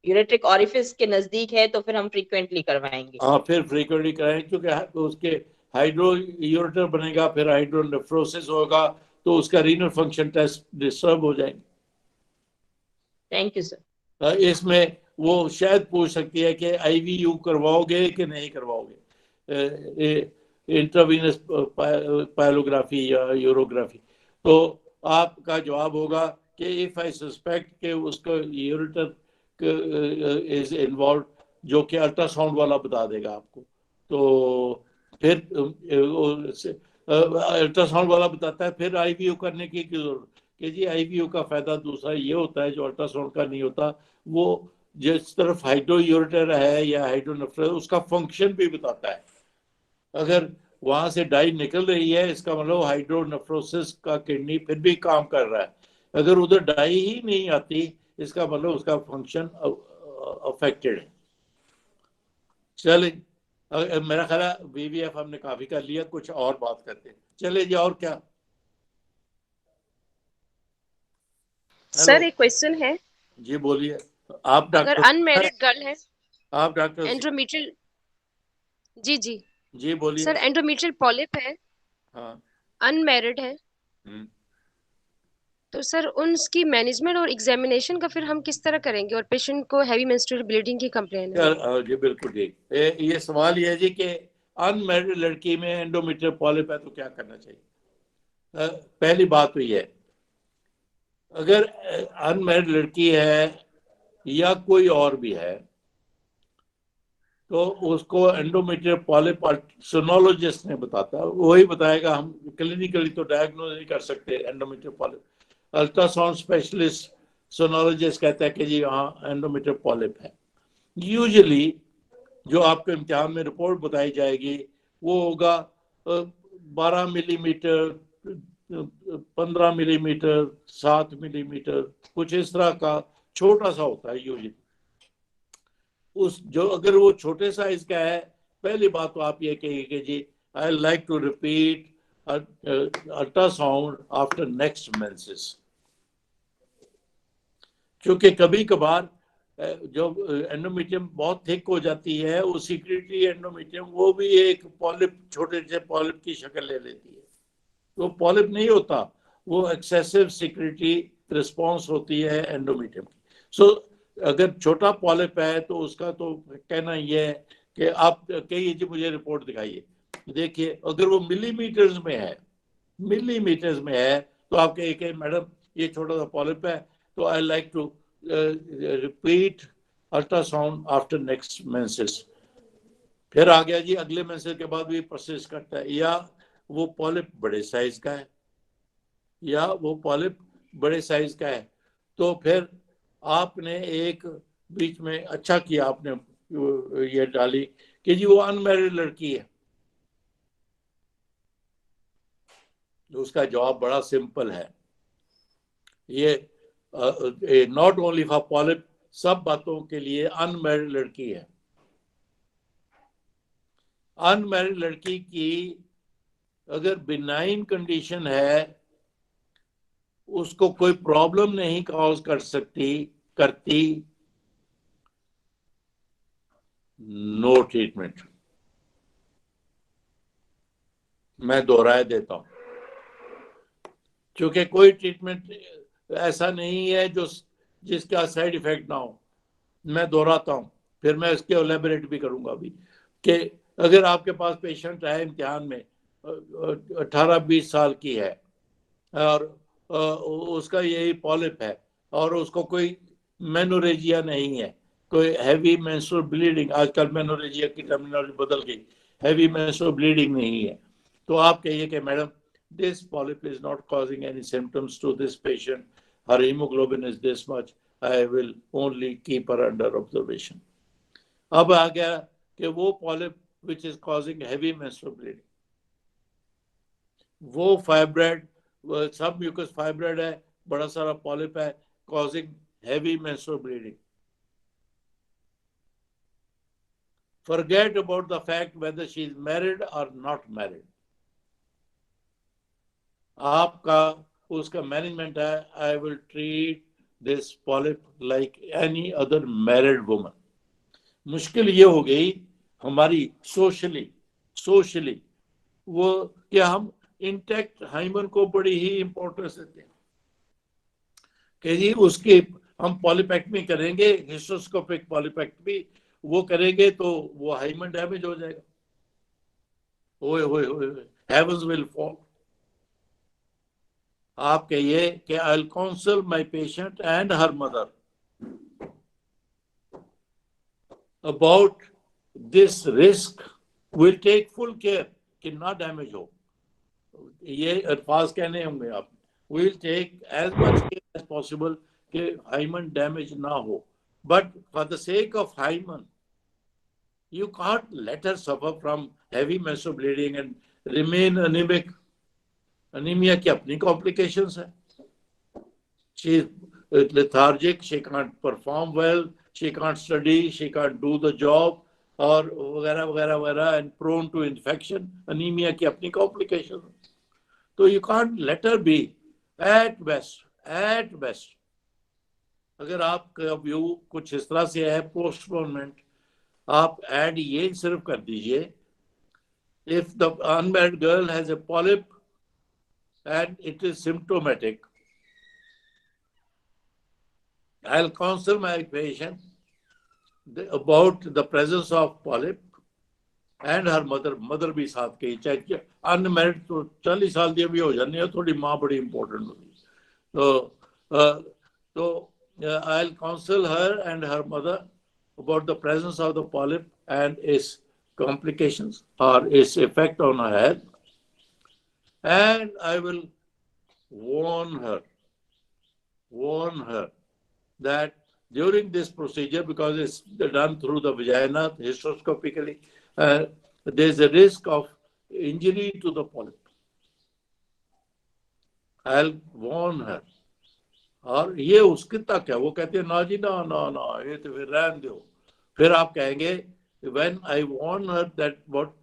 यूरेट्रिक ऑरिफिस के नजदीक है तो फिर हम फ्रीक्वेंटली करवाएंगे। हाँ, फिर फ्रीक्वेंटली कराएंगे क्योंकि उसके हाइड्रोयूरेटर बनेगा, फिर हाइड्रोनेफ्रोसिस होगा तो उसका रीनल फंक्शन टेस्ट डिस्टर्ब हो जाएंगे। Thank you sir. इसमें वो शायद पूछ सकती है कि IVU करवाओगे कि नहीं करवाओगे, इंट्रावीनस पायलोग्राफी या यूरोग्राफी। तो आपका जवाब होगा कि इफ आई सस्पेक्ट कि उसका यूरेटर इज इन्वॉल्व, जो कि अल्ट्रासाउंड वाला बता देगा आपको, तो फिर अल्ट्रासाउंड वाला बताता है फिर IVU करने की जरूरत कि जी IVU का फायदा दूसरा ये होता है जो अल्ट्रासाउंड का नहीं होता, वो जिस तरफ हाइड्रोयूरेटर है या हाइड्रोनेफ्रोस उसका फंक्शन भी बताता है। अगर वहां से डाई निकल रही है इसका मतलब हाइड्रोनेफ्रोसिस का किडनी फिर भी काम कर रहा है, अगर उधर डाई ही नहीं आती इसका मतलब उसका फंक्शन अफेक्टेड है। चले, मेरा ख्याल है VVF हमने काफी कर लिया, कुछ और बात करते हैं। चले जी, और क्या? सर एक क्वेश्चन है। जी बोलिए। आप डॉक्टर? अगर अनमैरिड गर्ल है, आप डॉक्टर? एंड्रोमेट्रियल, जी जी बोलिए। सर एंड्रोमेट्रियल पॉलिप है, हाँ, अनमैरिड है, तो सर उनकी मैनेजमेंट और एग्जामिनेशन का फिर हम किस तरह करेंगे? और पेशेंट को हैवी मेंस्ट्रुअल ब्लीडिंग की कंप्लेन है। जी बिल्कुल ठीक। ये सवाल ये है जी कि अनमैरिड लड़की में एंडोमेट्रियल पॉलिप है तो क्या करना चाहिए। पहली बात तो ये है, अगर अनमैरिड लड़की है या कोई और भी है तो उसको एंडोमेट्रियल पॉलिप सोनोलॉजिस्ट ने बताता, वही बताएगा, हम क्लिनिकली तो डायग्नोज नहीं कर सकते endometrial polyp. Ultrasound specialist sonologist कहता है कि जी हाँ एंडोमेट्रियल पॉलिप है। यूजुअली जो आपको इम्तिहान में रिपोर्ट बताई जाएगी वो होगा 12 मिलीमीटर, 15 मिलीमीटर, 7 मिलीमीटर, कुछ इस तरह का छोटा सा होता है यूजुअली। उस जो अगर वो छोटे साइज का है, पहली बात तो आप ये कहिए कि जी I like to repeat ultrasound after next menses, क्योंकि कभी कभार जो एंडोमेट्रियम बहुत थिक हो जाती है, वो सिक्रेटरी एंडोमेट्रियम, वो भी एक पॉलिप, छोटे से पॉलिप की शक्ल ले लेती है। तो पॉलिप नहीं होता, वो एक्सेसिव सिक्रेटरी रिस्पॉन्स होती है एंडोमेट्रियम की। सो अगर छोटा पॉलिप है तो उसका तो कहना ये है कि आप कहिए जी मुझे रिपोर्ट दिखाइए, देखिए अगर वो मिलीमीटर्स में है, मिलीमीटर्स में है, तो आप कहिए कि मैडम ये छोटा सा पॉलिप है, तो I like to repeat ultrasound after next menses. फिर आ गया जी अगले मेंसेस के बाद भी परसिस्ट करता है, या वो पॉलिप बड़े साइज का है, या वो पॉलिप बड़े साइज का है, तो फिर आपने एक बीच में अच्छा किया, आपने ये डाली कि जी वो अनमैरिड लड़की है। उसका जवाब बड़ा सिंपल है, ये नॉट ओनली फॉर पॉलिप, सब बातों के लिए अनमैरिड लड़की है। अनमैरिड लड़की की अगर बिनाइन कंडीशन है, उसको कोई प्रॉब्लम नहीं कॉज कर सकती करती, नो ट्रीटमेंट। मैं दोहराए देता हूं, क्योंकि कोई ट्रीटमेंट ऐसा नहीं है जो जिसका साइड इफेक्ट ना हो। मैं दोहराता हूं, फिर मैं इसके एलेबोरेट भी करूंगा अभी, कि अगर आपके पास पेशेंट है इम्तिहान में 18-20 साल की है और उसका यही पॉलिप है और उसको कोई मेनोरेजिया नहीं है, कोई हैवी मेंस्ट्रुअल ब्लीडिंग, आजकल मेनोरेजिया की टर्मिनोलॉजी बदल गई, हैवी मेंस्ट्रुअल ब्लीडिंग नहीं है, तो आप कहिए कि madam this polyp is not causing any symptoms to this patient, her hemoglobin is this much, I will only keep her under observation. अब आ गया कि वो polyp which is causing heavy menstrual bleeding, वो फाइब्रॉइड, सब म्यूकस फाइब्रॉइड है, बड़ा सारा पॉलिप है, causing heavy menstrual bleeding. Forget about the fact whether she is married or not married. आपका उसका मैनेजमेंट है, I will treat this polyp like any other married woman. मुश्किल ये हो गई हमारी सोशली वो कि हम इंटैक्ट हाइमन को बड़ी ही इंपॉर्टेंस देते हैं कि जी उसकी हम पॉलिपेक्टमी करेंगे, हिस्टोस्कोपिक पॉलिपेक्टमी वो करेंगे तो वो हाइमन डैमेज हो जाएगा, ओए हेवंस विल फॉल। आप कहिए कि I will counsel my patient and her mother about this risk, will take full care कि ना डैमेज हो, ये अल्फाज कहने होंगे आप, will take as much care as possible कि हाइमन डैमेज ना हो, but for the sake of hymen you can't let her suffer from heavy menstrual bleeding and remain anemic. Anemia की अपनी complications है, she is lethargic, she can't perform well, she can't study, she can't do the job और वगैरह वगैरह वगैरह, and prone to infection. Anemia की अपनी complications, तो you can't let her be at best. अगर आपका व्यू कुछ इस तरह से है postponement, आप ऐड ये सिर्फ कर दीजिए, if the unmarried girl has a polyp and it is symptomatic, I'll counsel my patient about the presence of polyp and her mother भी साथ के, चाहे अनमैरिड तो 40 साल की भी हो जाने है, थोड़ी माँ बड़ी इंपॉर्टेंट होगी, तो I'll counsel her and her mother about the presence of the polyp and its complications or its effect on her health, and I will warn her that during this procedure, because it's done through the vagina hysteroscopically, there's a risk of injury to the polyp. I'll warn her. और ये उसके तक है, वो कहते हैं ना जी ना ये तो फिर रहने दो, फिर आप कहेंगे when I warn her that what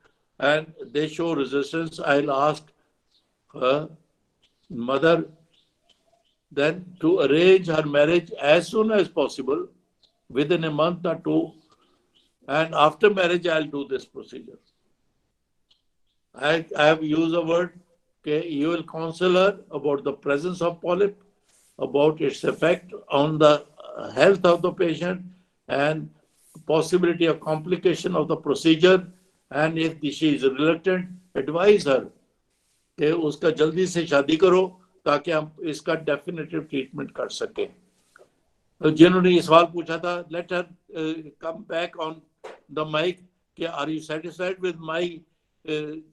and they show resistance, I'll ask her mother then to arrange her marriage as soon as possible within a month or two, and after marriage I'll do this procedure. I have used a word, okay, you will counsel her about the presence of polyp, about its effect on the health of the patient, and possibility of complication of the procedure, and if she is reluctant, advise her कि उसका जल्दी से शादी करो ताकि हम इसका डेफिनेटिव ट्रीटमेंट कर सकें. तो जिन्होंने ये सवाल पूछा था, let her come back on the mic कि are you satisfied with my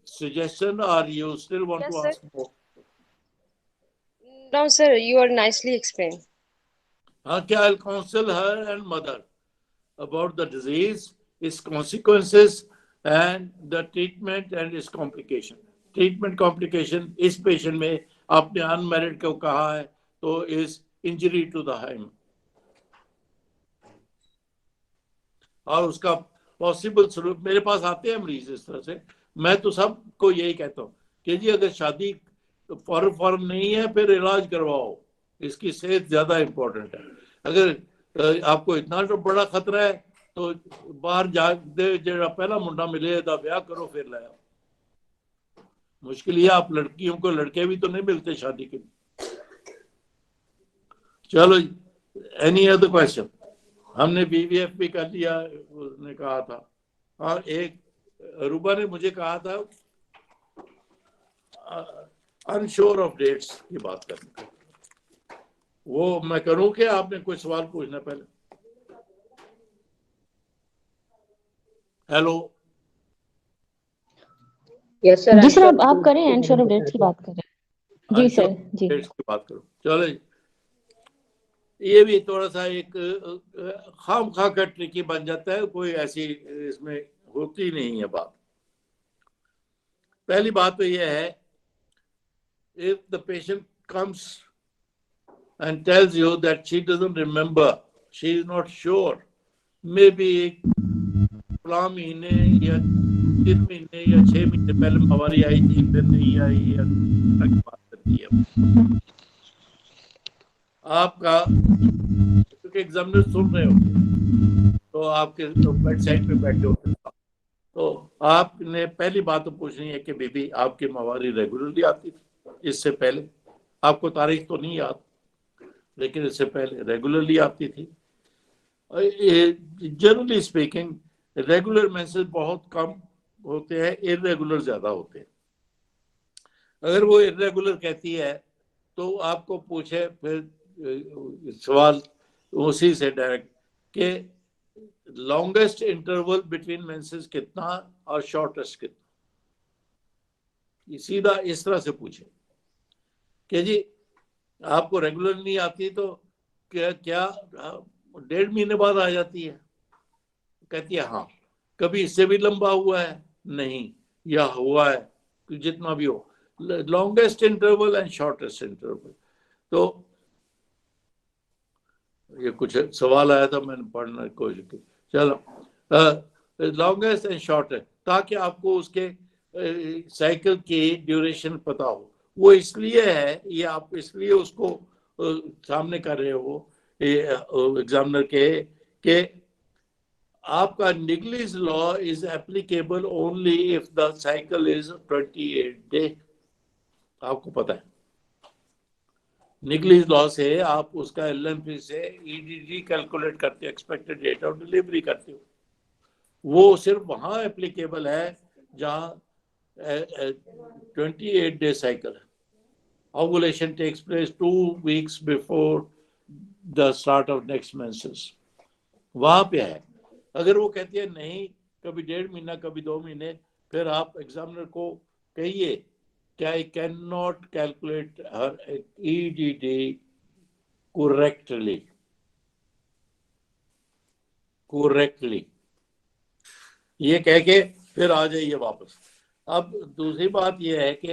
suggestion or you still want Yes, to sir. ask more? No, sir, you are nicely explained. Okay, I'll counsel her and mother about the disease, its consequences, and the treatment and its complication. Treatment complication इस patient में आपने unmarried को कहा है तो is injury to the hymen. और उसका पॉसिबल सलूशन, मेरे पास आते हैं मरीज इस तरह से, मैं तो सबको यही कहता हूँ कि जी अगर शादी फॉर्म नहीं है फिर इलाज करवाओ, इसकी सेहत ज्यादा इम्पोर्टेंट है. अगर आपको इतना तो बड़ा खतरा है तो बाहर जाके जो पहला मुंडा मिले तो ब्याह करो फिर लाओ. मुश्किल ये आप लड़कियों को लड़के भी तो नहीं मिलते शादी के लिए. चलो, एनी अदर क्वेश्चन? हमने बीवीएफ भी कर लिया, उसने कहा था. और एक रूबा ने मुझे कहा था अनश्योर ऑफ डेट्स की बात करने, वो मैं करूं कि आपने कोई सवाल पूछना पहले? हेलो. Yes sir. जी सर, आप करें एंश्योर ऑफ डेट्स की बात करें. जी सर, जी डेट्स की बात करो. चलो, ये भी थोड़ा सा एक खाम खा कर ट्रिकी बन जाता है, कोई ऐसी इसमें होती नहीं है बात. पहली बात तो ये है, if the patient comes and tells you that she doesn't remember, she is not sure, maybe फलां महीने या 3 महीने या 6 महीने पहले हमारी आई थी फिर नहीं आई, या बात करती है आपका, क्योंकि एग्जामिनर सुन रहे होंगे तो आपके बेड साइड पे बैठे होते हैं, तो आपने पहली बात तो पूछनी है कि बीबी आपकी माहवारी रेगुलरली आती थी इससे पहले? आपको तारीख तो नहीं याद, लेकिन इससे पहले रेगुलरली आती थी. जनरली स्पीकिंग रेगुलर मेंसेस बहुत कम होते हैं, इरेगुलर ज्यादा होते हैं. अगर वो इरेगुलर कहती है तो आपको पूछे फिर सवाल उसी से डायरेक्ट कि लॉन्गेस्ट इंटरवल बिटवीन मेंसेस कितना और शॉर्टेस्ट कितना. सीधा इस तरह से पूछे कि जी आपको रेगुलर नहीं आती तो क्या 1.5 महीने बाद आ जाती है? कहती है हाँ. कभी इससे भी लंबा हुआ है? नहीं, या हुआ है जितना भी हो. Longest interval and shortest interval. तो ये कुछ सवाल आया था, मैंने पढ़ने की कोशिश की. चलो, लॉन्गेस्ट एंड शॉर्टेस्ट, ताकि आपको उसके साइकिल की ड्यूरेशन पता हो. वो इसलिए है, ये आप इसलिए उसको सामने कर रहे हो एग्जामिनर के आपका Naegele's law is applicable only if the cycle is 28 day. आपको पता है निगलिस लॉ से आप उसका एलएमपी से ईडीडी कैलकुलेट करते हो, एक्सपेक्टेड डेट ऑफ डिलीवरी करते हो. वो सिर्फ वहां एप्लीकेबल है जहां 28 डे साइकिल है. Ovulation takes place 2 weeks before the start of next menses. वहां पे है. अगर वो कहती है नहीं, कभी 1.5 महीना कभी 2 महीने, फिर आप एग्जामिनर को कहिए कि I cannot calculate her EDD correctly. ये कह के फिर आ जाइए वापस. अब दूसरी बात ये है कि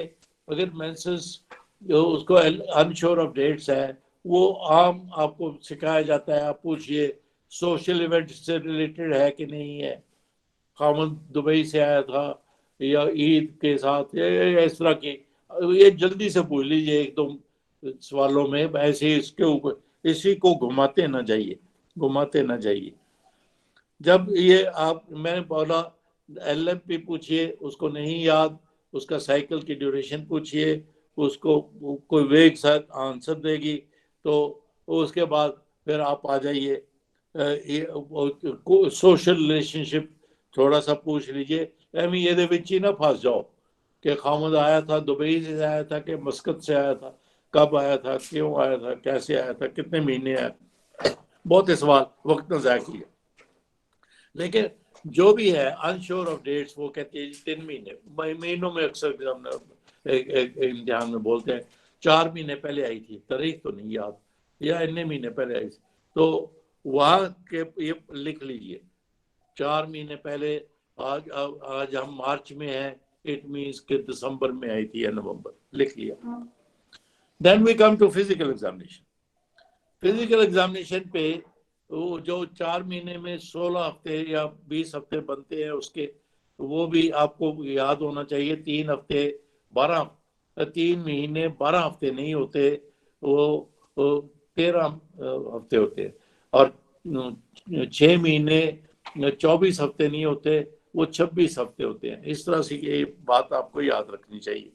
अगर मेंसेस जो उसको अनश्योर ऑफ डेट्स है, वो आम आपको सिखाया जाता है. आप पूछिए सोशल इवेंट से रिलेटेड है कि नहीं है, खामन दुबई से आया था या ईद के साथ, इस तरह की. ये जल्दी से पूछ लीजिए 1-2 सवालों में, ऐसे इसके ऊपर इसी को घुमाते ना जाइए. घुमाते ना जाइए। जब ये आप, मैंने बोला LMP पूछिए, उसको नहीं याद, उसका साइकिल की ड्यूरेशन पूछिए, उसको कोई वेग साथ आंसर देगी, तो उसके बाद फिर आप आ जाइए सोशल रिलेशनशिप थोड़ा सा पूछ लीजिए। एम ये विच ही ना फंस जाओ कि खामद आया था दुबई से आया था कि मस्कत से आया था, कब आया था, क्यों आया था, कैसे आया था, कितने महीने आया, बहुत ही सवाल वक्त न ज़ाया किया। लेकिन जो भी है अनश्योर ऑफ डेट्स, वो कहते हैं 3 महीने, महीनों में अक्सर इम्तिहान में बोलते हैं 4 महीने पहले आई थी, तारीख तो नहीं याद, या इतने महीने पहले आई थी, तो वहाँ के ये लिख लीजिए 4 महीने पहले। आज हम मार्च में हैं, इट मीन्स के दिसंबर में आई थी या नवंबर, लिख लिया। Then we come to physical examination. Physical examination पे वो जो 4 महीने में 16 हफ्ते या 20 हफ्ते बनते हैं उसके, वो भी आपको याद होना चाहिए। 3 हफ्ते 12, 3 महीने 12 हफ्ते नहीं होते, वो 13 हफ्ते होते हैं, और 6 महीने 24 हफ्ते नहीं होते, वो 26 हफ्ते होते हैं। इस तरह से ये बात आपको याद रखनी चाहिए।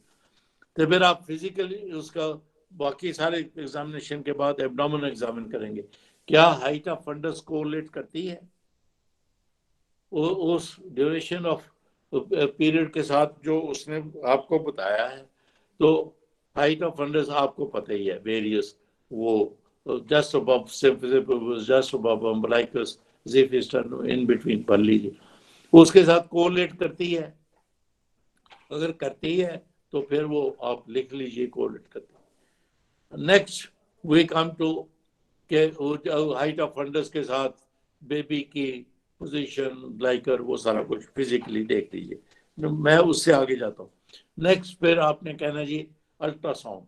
तो फिर आप फिजिकली उसका बाकी सारे एग्जामिनेशन के बाद एब्डोमेन एग्जामिन करेंगे, क्या हाइट ऑफ फंडस कोरिलेट करती है उस ड्यूरेशन ऑफ पीरियड के साथ जो उसने आपको बताया है। तो हाइट ऑफ फंडस आपको पता ही है, वेरियस, वो just above symphysis, just above umbilicus, xiphisternum, in between पढ़ लीजिए, उसके साथ कोरिलेट करती है। अगर करती है तो फिर वो आप लिख लीजिए कोरिलेट करती है। नेक्स्ट वी कम टू के हाइट ऑफ फंडस के साथ बेबी की पोजीशन, लाइकर, वो सारा कुछ फिजिकली देख लीजिए। मैं उससे आगे जाता हूँ। नेक्स्ट फिर आपने कहना जी अल्ट्रासाउंड।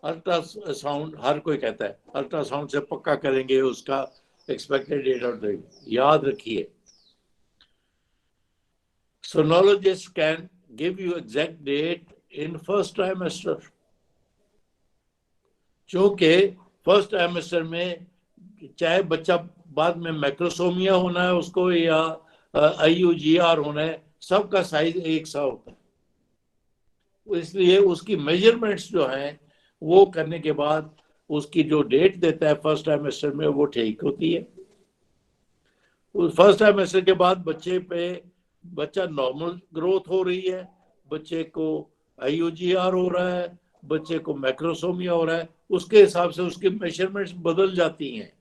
अल्ट्रासाउंड हर कोई कहता है अल्ट्रासाउंड से पक्का करेंगे उसका एक्सपेक्टेड डेट ऑफ डेथ। याद रखिए, sonologist can give you exact date in first trimester, क्योंकि फर्स्ट ट्राइमेस्टर में चाहे बच्चा बाद में मैक्रोसोमिया होना है उसको या IUGR होना है, सबका साइज एक सा होता है। इसलिए उसकी मेजरमेंट्स जो हैं वो करने के बाद उसकी जो डेट देता है फर्स्ट ट्राइमेस्टर में वो ठीक होती है। उस फर्स्ट ट्राइमेस्टर के बाद बच्चा नॉर्मल ग्रोथ हो रही है, बच्चे को IUGR हो रहा है, बच्चे को मैक्रोसोमिया हो रहा है, उसके हिसाब से उसकी मेजरमेंट्स बदल जाती हैं।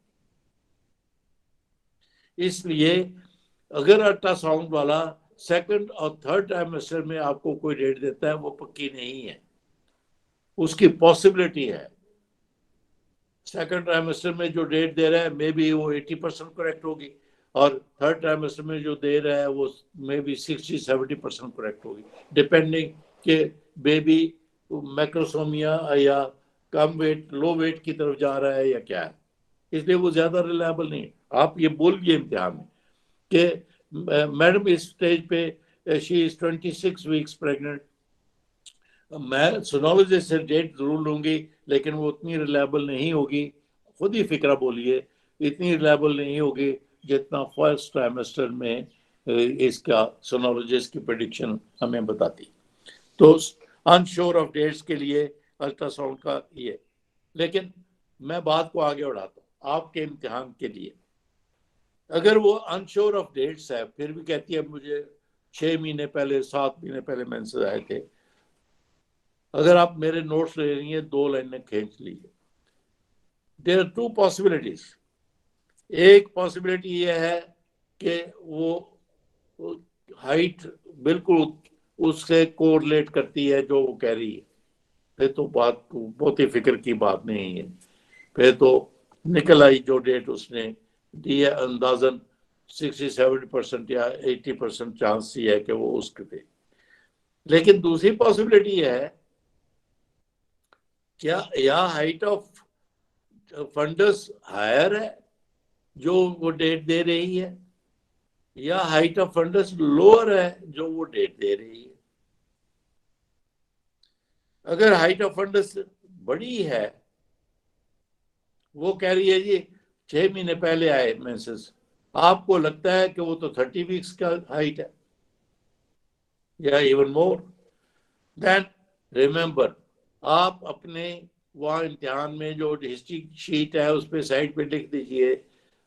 इसलिए अगर अल्ट्रासाउंड वाला सेकंड और थर्ड ट्राइमेस्टर में आपको कोई डेट देता है वो पक्की नहीं है, उसकी पॉसिबिलिटी है। सेकंड ट्राइमेस्टर में जो डेट दे रहा है मे बी वो 80% करेक्ट होगी, और थर्ड ट्राइमेस्टर में जो दे रहा है वो मे बी 60-70% करेक्ट होगी, डिपेंडिंग के बेबी मैक्रोसोमिया या कम वेट लो वेट की तरफ जा रहा है या क्या है। इसलिए वो ज्यादा रिलायबल नहीं है। आप ये बोलिए इम्तिहान में कि मैडम इस स्टेज पे शी इज 26 वीक्स प्रेग्नेंट, मैं सोनोलॉजिस्ट से डेट जरूर लूंगी लेकिन वो उतनी रिलायबल नहीं होगी। खुद ही फिक्रा बोलिए, इतनी रिलायबल नहीं होगी जितना फर्स्ट ट्राइमेस्टर में इसका सोनोलॉजिस्ट की प्रेडिक्शन हमें बताती। तो अनश्योर ऑफ डेट्स के लिए अल्ट्रासाउंड का ये, लेकिन मैं बात को आगे बढ़ाता हूँ आपके इम्तिहान के लिए। अगर वो अनश्योर ऑफ डेट्स है फिर भी कहती है मुझे 6 महीने पहले 7 महीने पहले मेंसेस आए थे, अगर आप मेरे नोट्स ले रही हैं 2 लाइनें खींच लीजिए। There are 2 possibilities. एक पॉसिबिलिटी ये है कि वो हाइट बिल्कुल उससे कोरिलेट करती है जो वो कह रही है, फिर तो बात बहुत ही फिक्र की बात नहीं है, फिर तो निकल आई जो डेट उसने दी है, अंदाजन 60-70% या 80% चांस ही है कि वो उसके थे। लेकिन दूसरी पॉसिबिलिटी है क्या या हाइट ऑफ फंडस हायर है जो वो डेट दे रही है, या हाइट ऑफ फंडस लोअर है जो वो डेट दे रही है। अगर हाइट ऑफ फंडस बड़ी है, वो कह रही है जी 6 महीने पहले आए मेंसेस, आपको लगता है कि वो तो 30 वीक्स का हाइट है या इवन मोर, देन रिमेंबर आप अपने वहाँ इम्तिहान में जो हिस्ट्री शीट है उस पर साइड पे लिख दीजिए,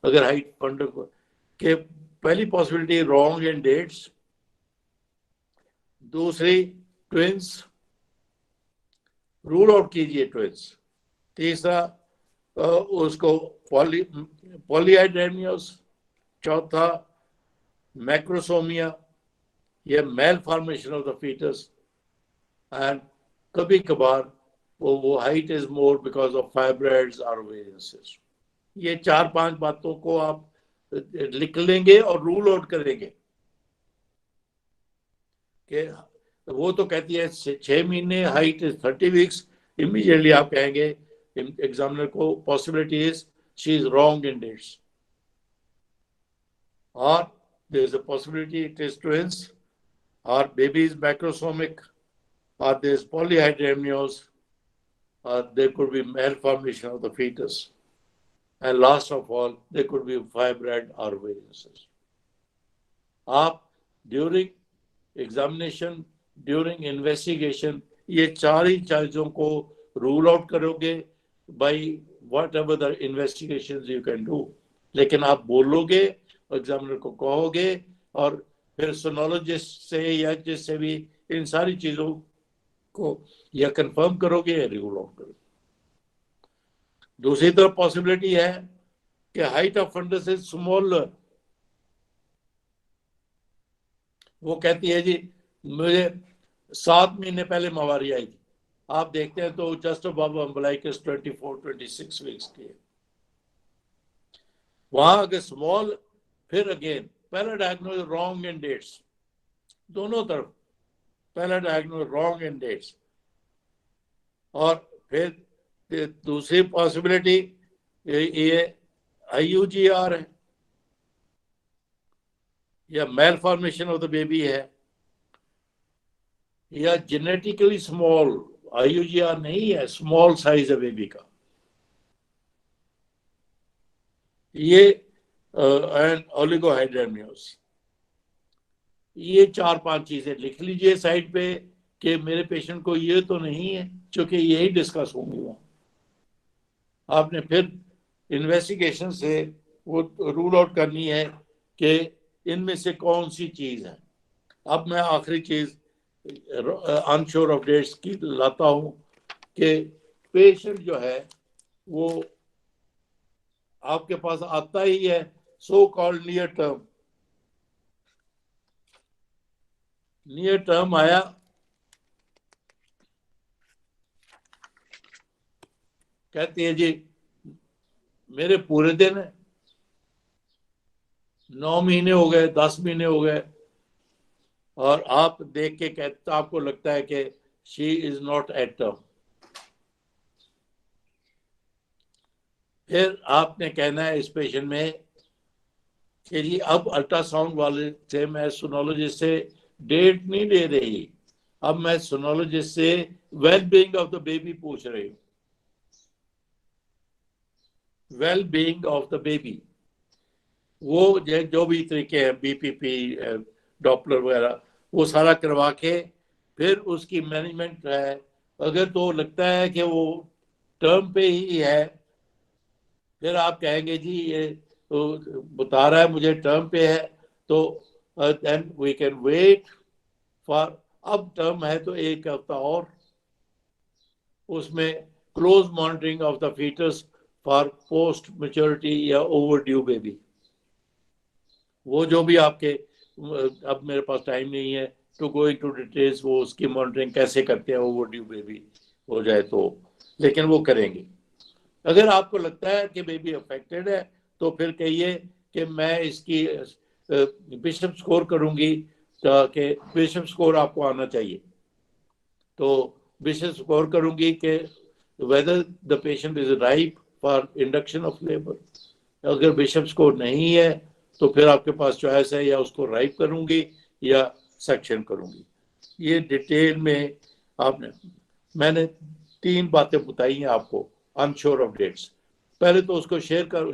अगर हाइट फंड के पहली पॉसिबिलिटी रॉन्ग इन डेट्स, दूसरी ट्विंस, रूल आउट कीजिए ट्विंस, तीसरा उसको पॉलीहाइड्रेमियोस, चौथा मैक्रोसोमिया या malformation of the fetus, and कभी कभार वो height is more because of fibroids और ओवेरियन सिस्ट। ये 4-5 बातों को आप लिख लेंगे और रूल आउट करेंगे कि वो तो कहती है 6 महीने, हाइट इज 30 वीक्स, इमीडिएटली आप कहेंगे एग्जामिनर को possibility is she is wrong in dates, और there is a possibility it is twins, or baby is macrosomic, or there is polyhydramnios, or there could be malformation of the fetus, and last of all there could be fibroid or varices. आप during examination, during investigation ये 4 ही चीजों को rule out करोगे by whatever the investigations you can do, लेकिन आप बोलोगे, एग्जामिनर को कहोगे और फिर सोनोलॉजिस्ट से या जिससे भी इन सारी चीजों को या कंफर्म करोगे या रूल आउट करोगे। दूसरी तरफ पॉसिबिलिटी है कि height of fundus is smaller, वो कहती है जी मुझे 7 महीने पहले मवारी आई थी, आप देखते हैं तो जस्ट अबव अम्बिलिकस 24-26 वीक्स की है। वहां अगर स्मॉल, फिर अगेन पहला डायग्नोज रॉन्ग इन डेट्स, दोनों तरफ पहला डायग्नोज रॉन्ग इन डेट्स, और फिर दूसरी पॉसिबिलिटी ये IUGR है या malformation of the baby है या जेनेटिकली स्मॉल, IUGR नहीं है, स्मॉल साइज है बेबी का, ये एंड ओलिगोहाइड्रेमियोस। ये 4-5 चीजें लिख लीजिए साइड पे कि मेरे पेशेंट को ये तो नहीं है, क्योंकि यही डिस्कस होंगी वहाँ। आपने फिर इन्वेस्टिगेशन से वो रूल आउट करनी है कि इनमें से कौन सी चीज है। अब मैं आखिरी चीज अनश्योर ऑफ डेट्स की लाता हूँ कि पेशेंट जो है वो आपके पास आता ही है so called near term, near term आया, कहती है जी मेरे पूरे दिन है, 9 महीने हो गए, 10 महीने हो गए, और आप देख के कहते, आपको लगता है कि she is not at term. फिर आपने कहना है इस पेशेंट में कि जी अब अल्ट्रासाउंड वाले से मैं सोनोलॉजिस्ट से डेट नहीं ले रही, अब मैं सोनोलॉजिस्ट से well being of the baby पूछ रही हूँ, well being of the baby. वो जो भी तरीके हैं, BPP, डॉपलर वगैरह, वो सारा करवा के फिर उसकी मैनेजमेंट है। अगर तो लगता है कि वो टर्म पे ही है, फिर आप कहेंगे जी ये तो बता रहा है मुझे टर्म पे है, तो then we can wait for, अब टर्म है तो 1 हफ्ता और, उसमें close monitoring of the fetus for post maturity या ओवर ड्यू बेबी। वो जो भी आपके, अब मेरे पास टाइम नहीं है टू गो इनटू डिटेल्स, वो उसकी मॉनिटरिंग कैसे करते हैं ओवर ड्यू बेबी हो जाए तो, लेकिन वो करेंगे। अगर आपको लगता है कि बेबी अफेक्टेड है तो फिर कहिए कि मैं इसकी बिशप स्कोर करूंगी, कि बिशप स्कोर आपको आना चाहिए, तो बिशप स्कोर करूंगी कि whether the patient is ripe for induction of labour. अगर बिशप स्कोर नहीं है तो फिर आपके पास चॉइस है, या उसको राइप करूंगी या सेक्शन करूंगी। ये डिटेल में मैंने 3 बातें बताई हैं आपको अनश्योर ऑफ डेट्स। पहले तो उसको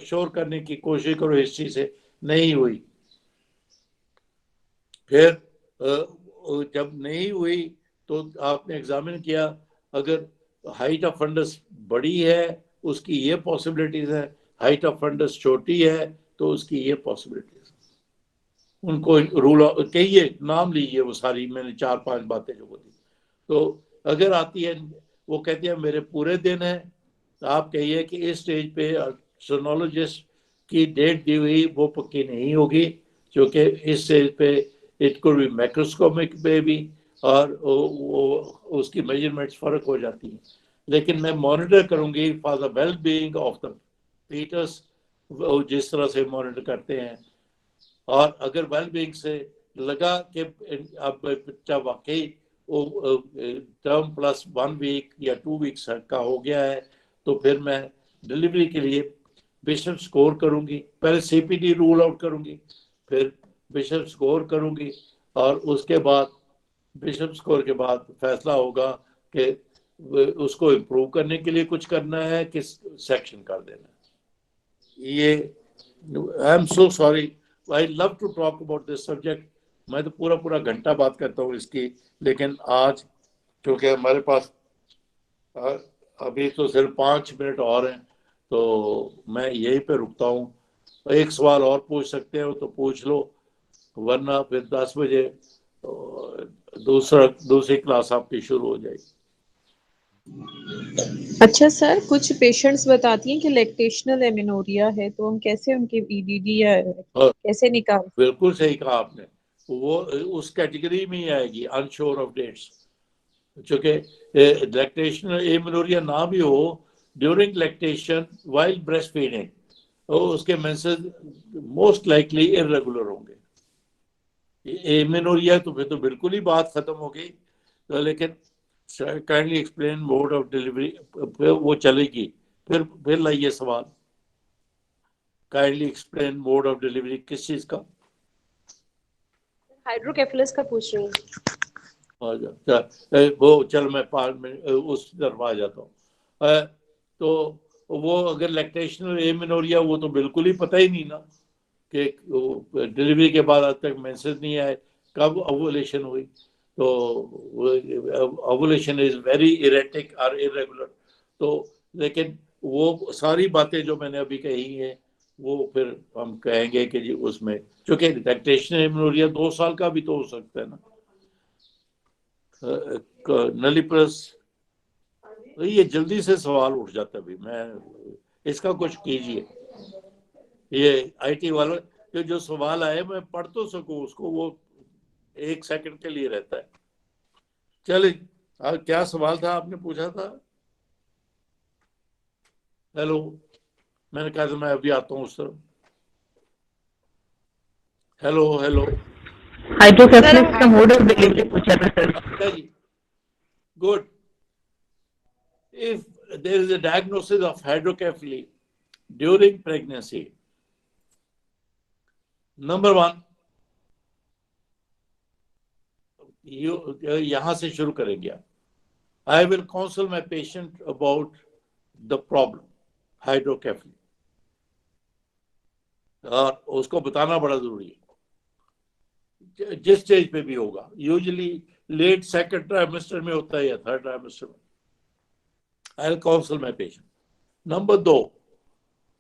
शोर करने की कोशिश करो हिस्ट्री से, नहीं हुई। फिर जब नहीं हुई तो आपने एग्जामिन किया, अगर हाइट ऑफ फंडस बड़ी है उसकी ये पॉसिबिलिटीज है, हाइट ऑफ फंडस छोटी है तो उसकी ये पॉसिबिलिटीज। उनको रूल कहिए, नाम लीजिए वो सारी, मैंने 4-5 बातें जो बोली। तो अगर आती है, वो कहती है मेरे पूरे दिन है, तो आप कहिए कि इस स्टेज पे सोनोलॉजिस्ट की डेट दी हुई वो पक्की नहीं होगी, क्योंकि इस स्टेज पे इट कुड बी माइक्रोस्कोपिक पे भी, और वो उसकी मेजरमेंट्स फर्क हो जाती हैं। लेकिन मैं मॉनिटर करूंगी for the well being of the fetus, जिस तरह से मॉनिटर करते हैं। और अगर वेल बीइंग से लगा कि अब बच्चा वाकई टर्म प्लस 1 वीक या 2 वीक्स का हो गया है, तो फिर मैं डिलीवरी के लिए बिशप स्कोर करूंगी। पहले सीपीडी रूल आउट करूंगी, फिर बिशप स्कोर करूंगी, और उसके बाद बिशप स्कोर के बाद फैसला होगा कि उसको इम्प्रूव करने के लिए कुछ करना है, किस सेक्शन कर देना है। ये I am so sorry, I love to talk about this subject. मैं तो पूरा घंटा बात करता हूँ इसकी, लेकिन आज क्योंकि हमारे पास अभी तो सिर्फ 5 मिनट और हैं, तो मैं यहीं पे रुकता हूँ। एक सवाल और पूछ सकते हो तो पूछ लो, वरना फिर 10 बजे दूसरी क्लास आपकी शुरू हो जाएगी। अच्छा सर, कुछ पेशेंट्स बताती हैं कि लैक्टेशनल एमेनोरिया है, तो हम कैसे उनके ईडीडी या कैसे निकाल? बिल्कुल सही कहा आपने, वो उस कैटेगरी में ही आएगी, अनश्योर ऑफ डेट्स। क्योंकि लैक्टेशनल एमेनोरिया ना भी हो, during lactation while breast feeding, तो उसके मेंसेस मोस्ट लाइकली इरेगुलर होंगे। एमेनोरिया तो फिर तो बिल्कुल ही बात खत्म हो गई। तो लेकिन kindly explain mode of delivery, वो चलेगी। फिर लाइए सवाल, kindly explain mode of delivery किस चीज का? हाइड्रोकेफेलस का पूछ रही हूँ। वो चल मैं 5 मिनट उस तरफ आ जाता हूँ। तो वो अगर लैक्टेशनल एमेनोरिया, वो तो बिल्कुल ही पता ही नहीं ना कि डिलीवरी के बाद आज तक मेंसेस नहीं आए, कब ओवुलेशन हुई। तो ओवुलेशन इज वेरी इरेटिक और इरेगुलर। तो लेकिन वो सारी बातें जो मैंने अभी कही हैं, वो फिर हम कहेंगे कि जी उसमें, क्योंकि लैक्टेशनल एमेनोरिया 2 साल का भी तो हो सकता है ना। नलीपरस, ये जल्दी से सवाल उठ जाता है भी, मैं इसका कुछ कीजिए। ये आईटी वालों के जो सवाल आए, मैं पढ़ तो सकूं उसको, वो 1 सेकंड के लिए रहता है। चलिए, क्या सवाल था आपने पूछा था? हेलो, मैंने कहा था मैं अभी आता हूँ उस तरफ। हेलो हेलो, हाइड्रोकेफेलस का मोड ऑफ डिलीवरी पूछा था sir. Good. If there is a diagnosis of hydrocephaly during pregnancy, number 1, यहां से शुरू करेंगे आप। I will counsel my patient about the problem hydrocephaly, और उसको बताना बड़ा जरूरी है, जिस स्टेज पे भी होगा। यूजुअली लेट 2nd ट्राइमेस्टर में होता है या 3rd ट्राइमेस्टर में। I'll counsel my patient. Number 2,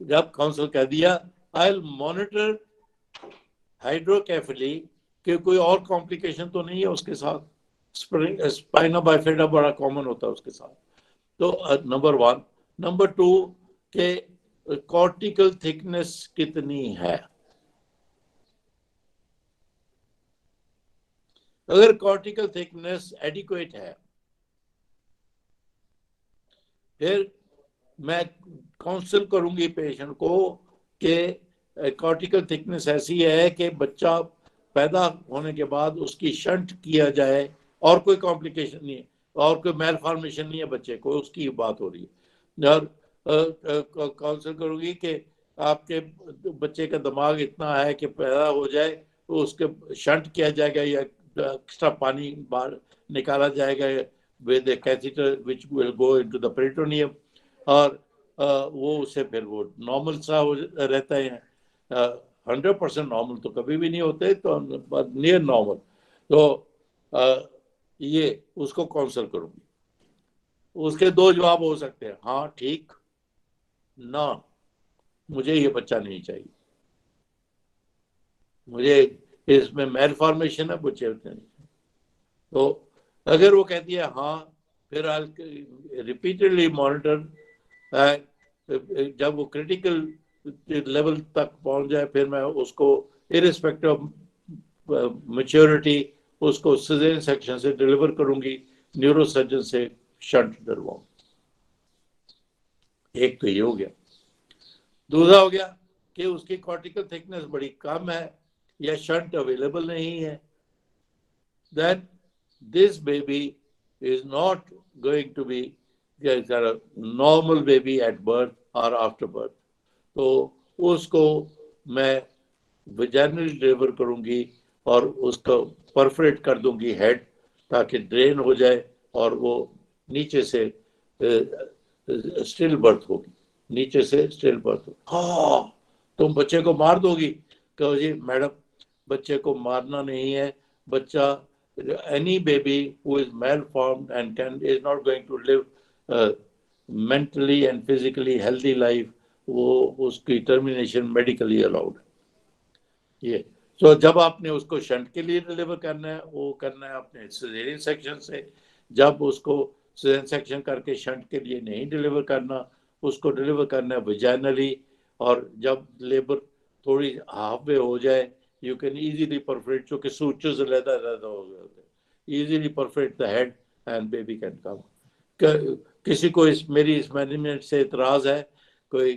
जब काउंसल कह दिया, I'll monitor हाइड्रोकेफेली कि कोई और कॉम्प्लिकेशन तो नहीं है उसके साथ। स्पाइना बाइफिडा बड़ा कॉमन होता है उसके साथ। तो नंबर 1। नंबर 2 के कॉर्टिकल थिकनेस कितनी है। अगर कॉर्टिकल थिकनेस एडिक्वेट है, फिर मैं काउंसिल करूंगी पेशेंट को कि कॉर्टिकल थिकनेस ऐसी है कि बच्चा पैदा होने के बाद उसकी शंट किया जाए, और कोई कॉम्प्लिकेशन नहीं है, और कोई मेल फॉर्मेशन नहीं है बच्चे को, उसकी बात हो रही है। और काउंसिल करूंगी कि आपके बच्चे का दिमाग इतना है कि पैदा हो जाए तो उसके शंट किया जाएगा, या एक्स्ट्रा पानी बाहर निकाला जाएगा with a catheter which will go into the peritoneum, और वो उसे फिर वो नॉर्मल सा रहता है। 100% नॉर्मल तो कभी भी नहीं होते, तो नियर नॉर्मल। तो ये उसको काउंसल करूंगी। उसके दो जवाब हो सकते हैं, हाँ ठीक, ना मुझे ये बच्चा नहीं चाहिए, मुझे इसमें मेल फॉर्मेशन है, बच्चे नहीं। तो अगर वो कहती है हाँ, फिर आई रिपीटेडली मॉनिटर। जब वो क्रिटिकल लेवल तक पहुंच जाए, फिर मैं उसको इरिस्पेक्टिव ऑफ मैच्योरिटी उसको सिजेरियन सेक्शन से डिलीवर करूंगी, न्यूरो सर्जन से शंट डलवाऊं। एक तो ये हो गया। दूसरा हो गया कि उसकी कॉर्टिकल थिकनेस बड़ी कम है या शंट अवेलेबल नहीं है, then this baby is not going to be a normal baby at birth or after birth. तो उसको मैं वैजाइनली डिलीवर करूंगी और उसको परफोरेट कर दूंगी हेड, ताकि ड्रेन हो जाए और वो नीचे से स्टिल बर्थ होगी, नीचे से स्टिल बर्थ होगी। हाँ, तुम बच्चे को मार दोगी? कहो जी मैडम, बच्चे को मारना नहीं है। बच्चा, any baby who is malformed and is not going to live mentally and physically healthy life, वो उसकी टर्मिनेशन मेडिकली अलाउड है। ये तो जब आपने उसको शंट के लिए डिलीवर करना है, वो करना है आपने सिजेरियन सेक्शन से। जब उसको सिजेरियन सेक्शन करके शंट के लिए नहीं डिलीवर करना, उसको डिलीवर करना है वैजाइनली। और जब लेबर थोड़ी हाफ वे हो जाए, you can easily perforate, क्योंकि sutures ज़्यादा हो गए होते हैं, easily perforate the head and baby can come। किसी को मेरी इस मैनेजमेंट से इतराज़ है, कोई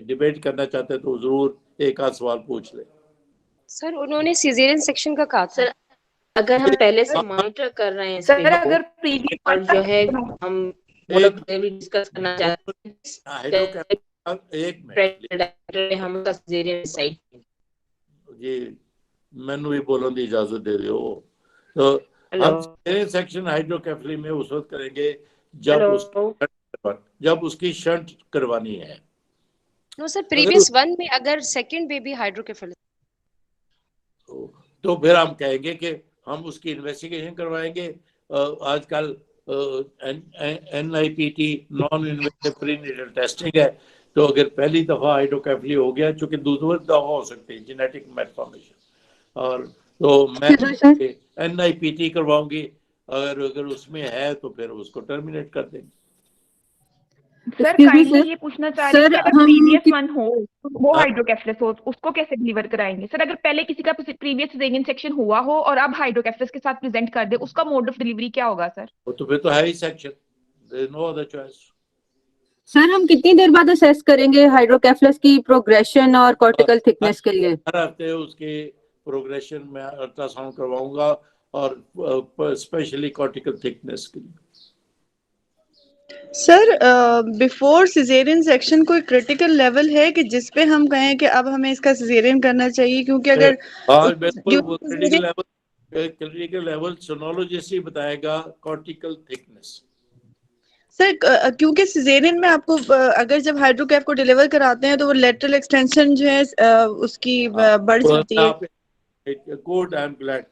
डिबेट करना चाहते हैं तो जरूर एक आध सवाल पूछ ले। सर उन्होंने सिजेरियन सेक्शन का कहा था। सर अगर हम पहले से मॉनिटर कर रहे हैं सर अगर प्रीवियस और जो है हम डिस्कस करना चाहते हैं, एक मिनट हम उसका सिजेरियन साइड जी मैनू भी बोलने की इजाजत दे दो। तो हम सिजेरियन सेक्शन हाइड्रोकेफली में उस वक्त करेंगे जब उसकी शंट करवानी है। नो सर, प्रीवियस वन में अगर सेकंड बेबी हाइड्रोकेफेलस, तो फिर हम कहेंगे कि हम उसकी इन्वेस्टिगेशन करवाएंगे। आजकल NIPT non invasive prenatal testing है, तो अगर पहली दफा हाइड्रोकेफली हो गया, चूंकि दूसरी दफा हो सकती है जेनेटिक मैलफॉर्मेशन, और तो मैं NIPT करवाऊंगी। अगर उसमें है तो फिर उसको टर्मिनेट कर देंगे। सर काइंडली ये पूछना चाह रहे हैं कि अगर प्रीवियस वन हो, वो हाइड्रोकेफलस हो, उसको कैसे डिलीवर कराएंगे? सर अगर पहले किसी का प्रीवियस सिजेरियन सेक्शन हुआ हो और अब हाइड्रोकेफलस के साथ प्रेजेंट कर दे, उसका मोड ऑफ डिलीवरी क्या होगा सर? तो फिर तो है ही section, there is no other choice. Sir हम कितनी देर बाद असेस करेंगे हाइड्रोकेफलस की प्रोग्रेशन और कॉर्टिकल थिकनेस के लिए? हर हफ्ते उसके प्रोग्रेशन में अल्ट्रासाउंड करवाऊंगा, और स्पेशली कॉर्टिकल थिकनेस के लिए। सर बिफोर सिजेरियन सेक्शन कोई क्रिटिकल लेवल है कि जिस पे हम कहें कि अब हमें इसका सिजेरियन करना चाहिए? क्योंकि अगर बिल्कुल क्रिटिकल लेवल सोनोलॉजिस्ट ही बताएगा कॉर्टिकल थिकनेस। सर क्योंकि सिजेरियन में आपको अगर जब हाइड्रोकैफ को डिलीवर कराते हैं तो वो लेटरल एक्सटेंशन जो है उसकी बढ़ जाती है। Good, I am glad.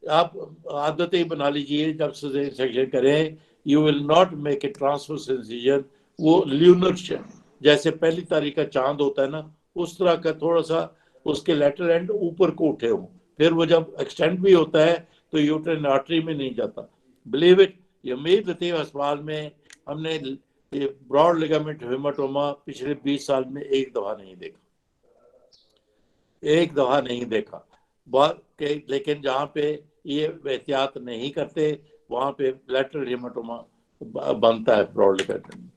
आप आदत ही बना लीजिए, जब सिजेरियन सेक्शन करें you will not make a transverse incision. वो ल्यूनर जैसे पहली तारीख का चांद होता है ना, उस तरह का थोड़ा सा उसके लेटरल एंड ऊपर को उठे हो, फिर वो जब एक्सटेंड भी होता है तो यूट्राइन आर्टरी में नहीं जाता। बिलीव इट, ये मेरी लतीफ़ अस्पताल में हमने ब्रॉड लिगामेंट हेमाटोमा पिछले 20 साल में एक दफा नहीं देखा, लेकिन जहाँ पे ये एहतियात नहीं करते वहाँ पे लैटरल हेमाटोमा बनता है broad ligament.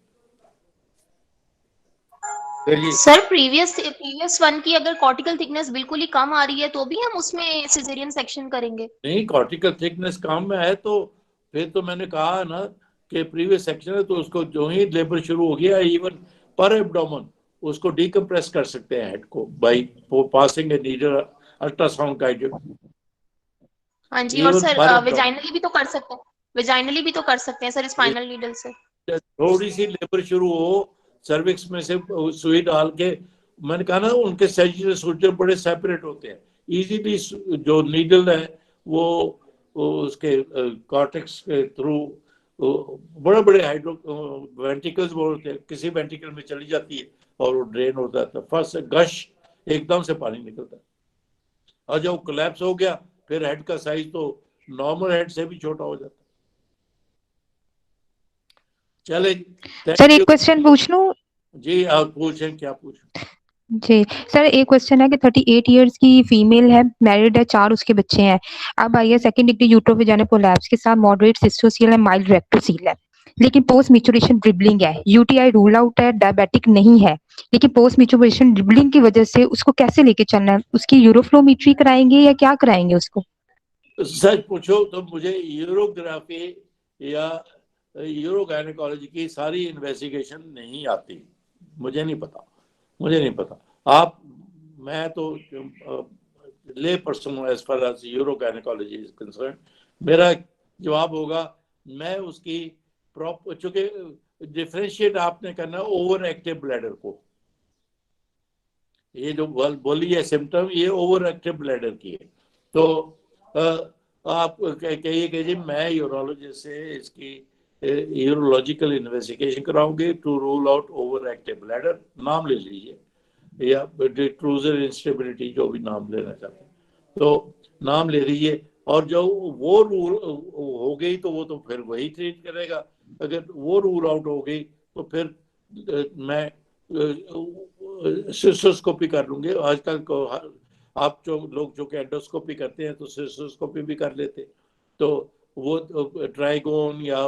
Sir previous one की अगर कॉर्टिकल थिकनेस बिल्कुल ही कम आ रही है तो भी हम उसमें सिजेरियन सेक्शन करेंगे? नहीं, कॉर्टिकल थिकनेस कम है तो फिर तो मैंने कहा ना कि प्रीवियस सेक्शन है, तो उसको जो ही लेबर शुरू हो गया, इवन पर एब्डोमेन उसको डीकम्प्रेस कर सकते हैं हेड को by passing a needle ultrasound guided. हाँ जी, और सर वेजाइनली भी तो कर सकते हैं, सर स्पाइनल नीडल से। थोड़ी सी लेबर शुरू हो, सर्विक्स में से सुई डाल के, मैंने कहा ना उनके सैजिटल सूजन बड़े सेपरेट होते हैं, इजीली जो नीडल है वो उसके कॉर्टेक्स के थ्रू बड़े बड़े हाइड्रो वेंटिकल्स बोलते हैं, किसी वेंटिकल में चली जाती है और वो ड्रेन हो जाता है, फर्स्ट गश एकदम से पानी निकलता है, और जब कोलैप्स हो गया फिर हेड का साइज तो नॉर्मल हेड से भी छोटा हो जाता है। चले सर एक क्वेश्चन पूछ लूं? जी आप पूछें, क्या पूछें? जी सर, एक क्वेश्चन है कि 38 इयर्स की फीमेल है, मैरिड है, 4 उसके बच्चे हैं, अब आई है सेकंड डिग्री यूट्रोवेजाइनल प्रोलैप्स के साथ मॉडरेट सिस्टोसील है, माइल्ड रेक्टोसील है, लेकिन पोस्ट मैच्योरेशन ड्रिबलिंग है, यूटीआई रूल आउट है, डायबिटिक नहीं है, लेकिन पोस्ट मैच्योरेशन ड्रिबलिंग की वजह से उसको कैसे लेके चलना है? उसकी यूरोफ्लोमेट्री कराएंगे या क्या कराएंगे उसको? सच पूछो तो मुझे यूरोग्राफी या यूरोगायनेकोलॉजी की सारी इन्वेस्टिगेशन नहीं आती, मुझे नहीं पता। आप, मैं तो ले पर्सन हूँ as far as urogynaecology is concern. मेरा जवाब होगा मैं उसकी प्रॉपर, चूंकि डिफरेंशिएट आपने करना ओवर एक्टिव ब्लैडर को, ये जो बोली है सिम्टम ये ओवर एक्टिव ब्लैडर की है, तो आप कहिए कि जी मैं यूरोलॉजिस्ट से इसकी यूरोलॉजिकल इन्वेस्टिगेशन कराऊंगे to rule out over active bladder, नाम ले लीजिए, या डिट्रूजर इंस्टेबिलिटी जो भी नाम लेना चाहते हैं तो नाम ले लीजिए, और जो वो रूल हो गई तो वो तो फिर वही ट्रीट करेगा, अगर वो रूल आउट हो गई तो फिर मैं सिस्टोस्कोपी कर लूंगे। आजकल को आप जो लोग जो कि एंडोस्कोपी करते हैं तो सिस्टोस्कोपी भी कर लेते, तो वो ट्राइगोन या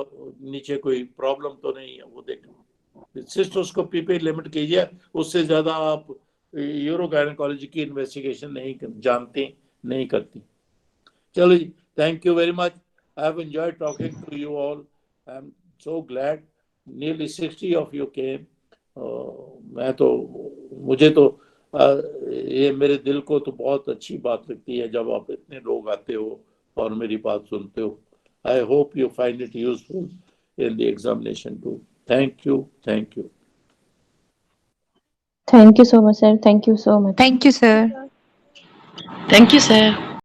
नीचे कोई प्रॉब्लम तो नहीं है वो देखना, सिस्टोस्कोपी पे लिमिट कीजिए, उससे ज्यादा आप यूरोगायनेकोलॉजी की इन्वेस्टिगेशन नहीं करती। चलो जी, thank you very much, I have enjoyed talking to you all, I am so glad nearly 60 of you came। मुझे तो ये मेरे दिल को तो बहुत अच्छी बात लगती है जब आप इतने लोग आते हो और मेरी बात सुनते हो। I hope you find it useful in the examination too. Thank you. Thank you so much, sir. Thank you so much. Thank you, sir. Thank you, sir.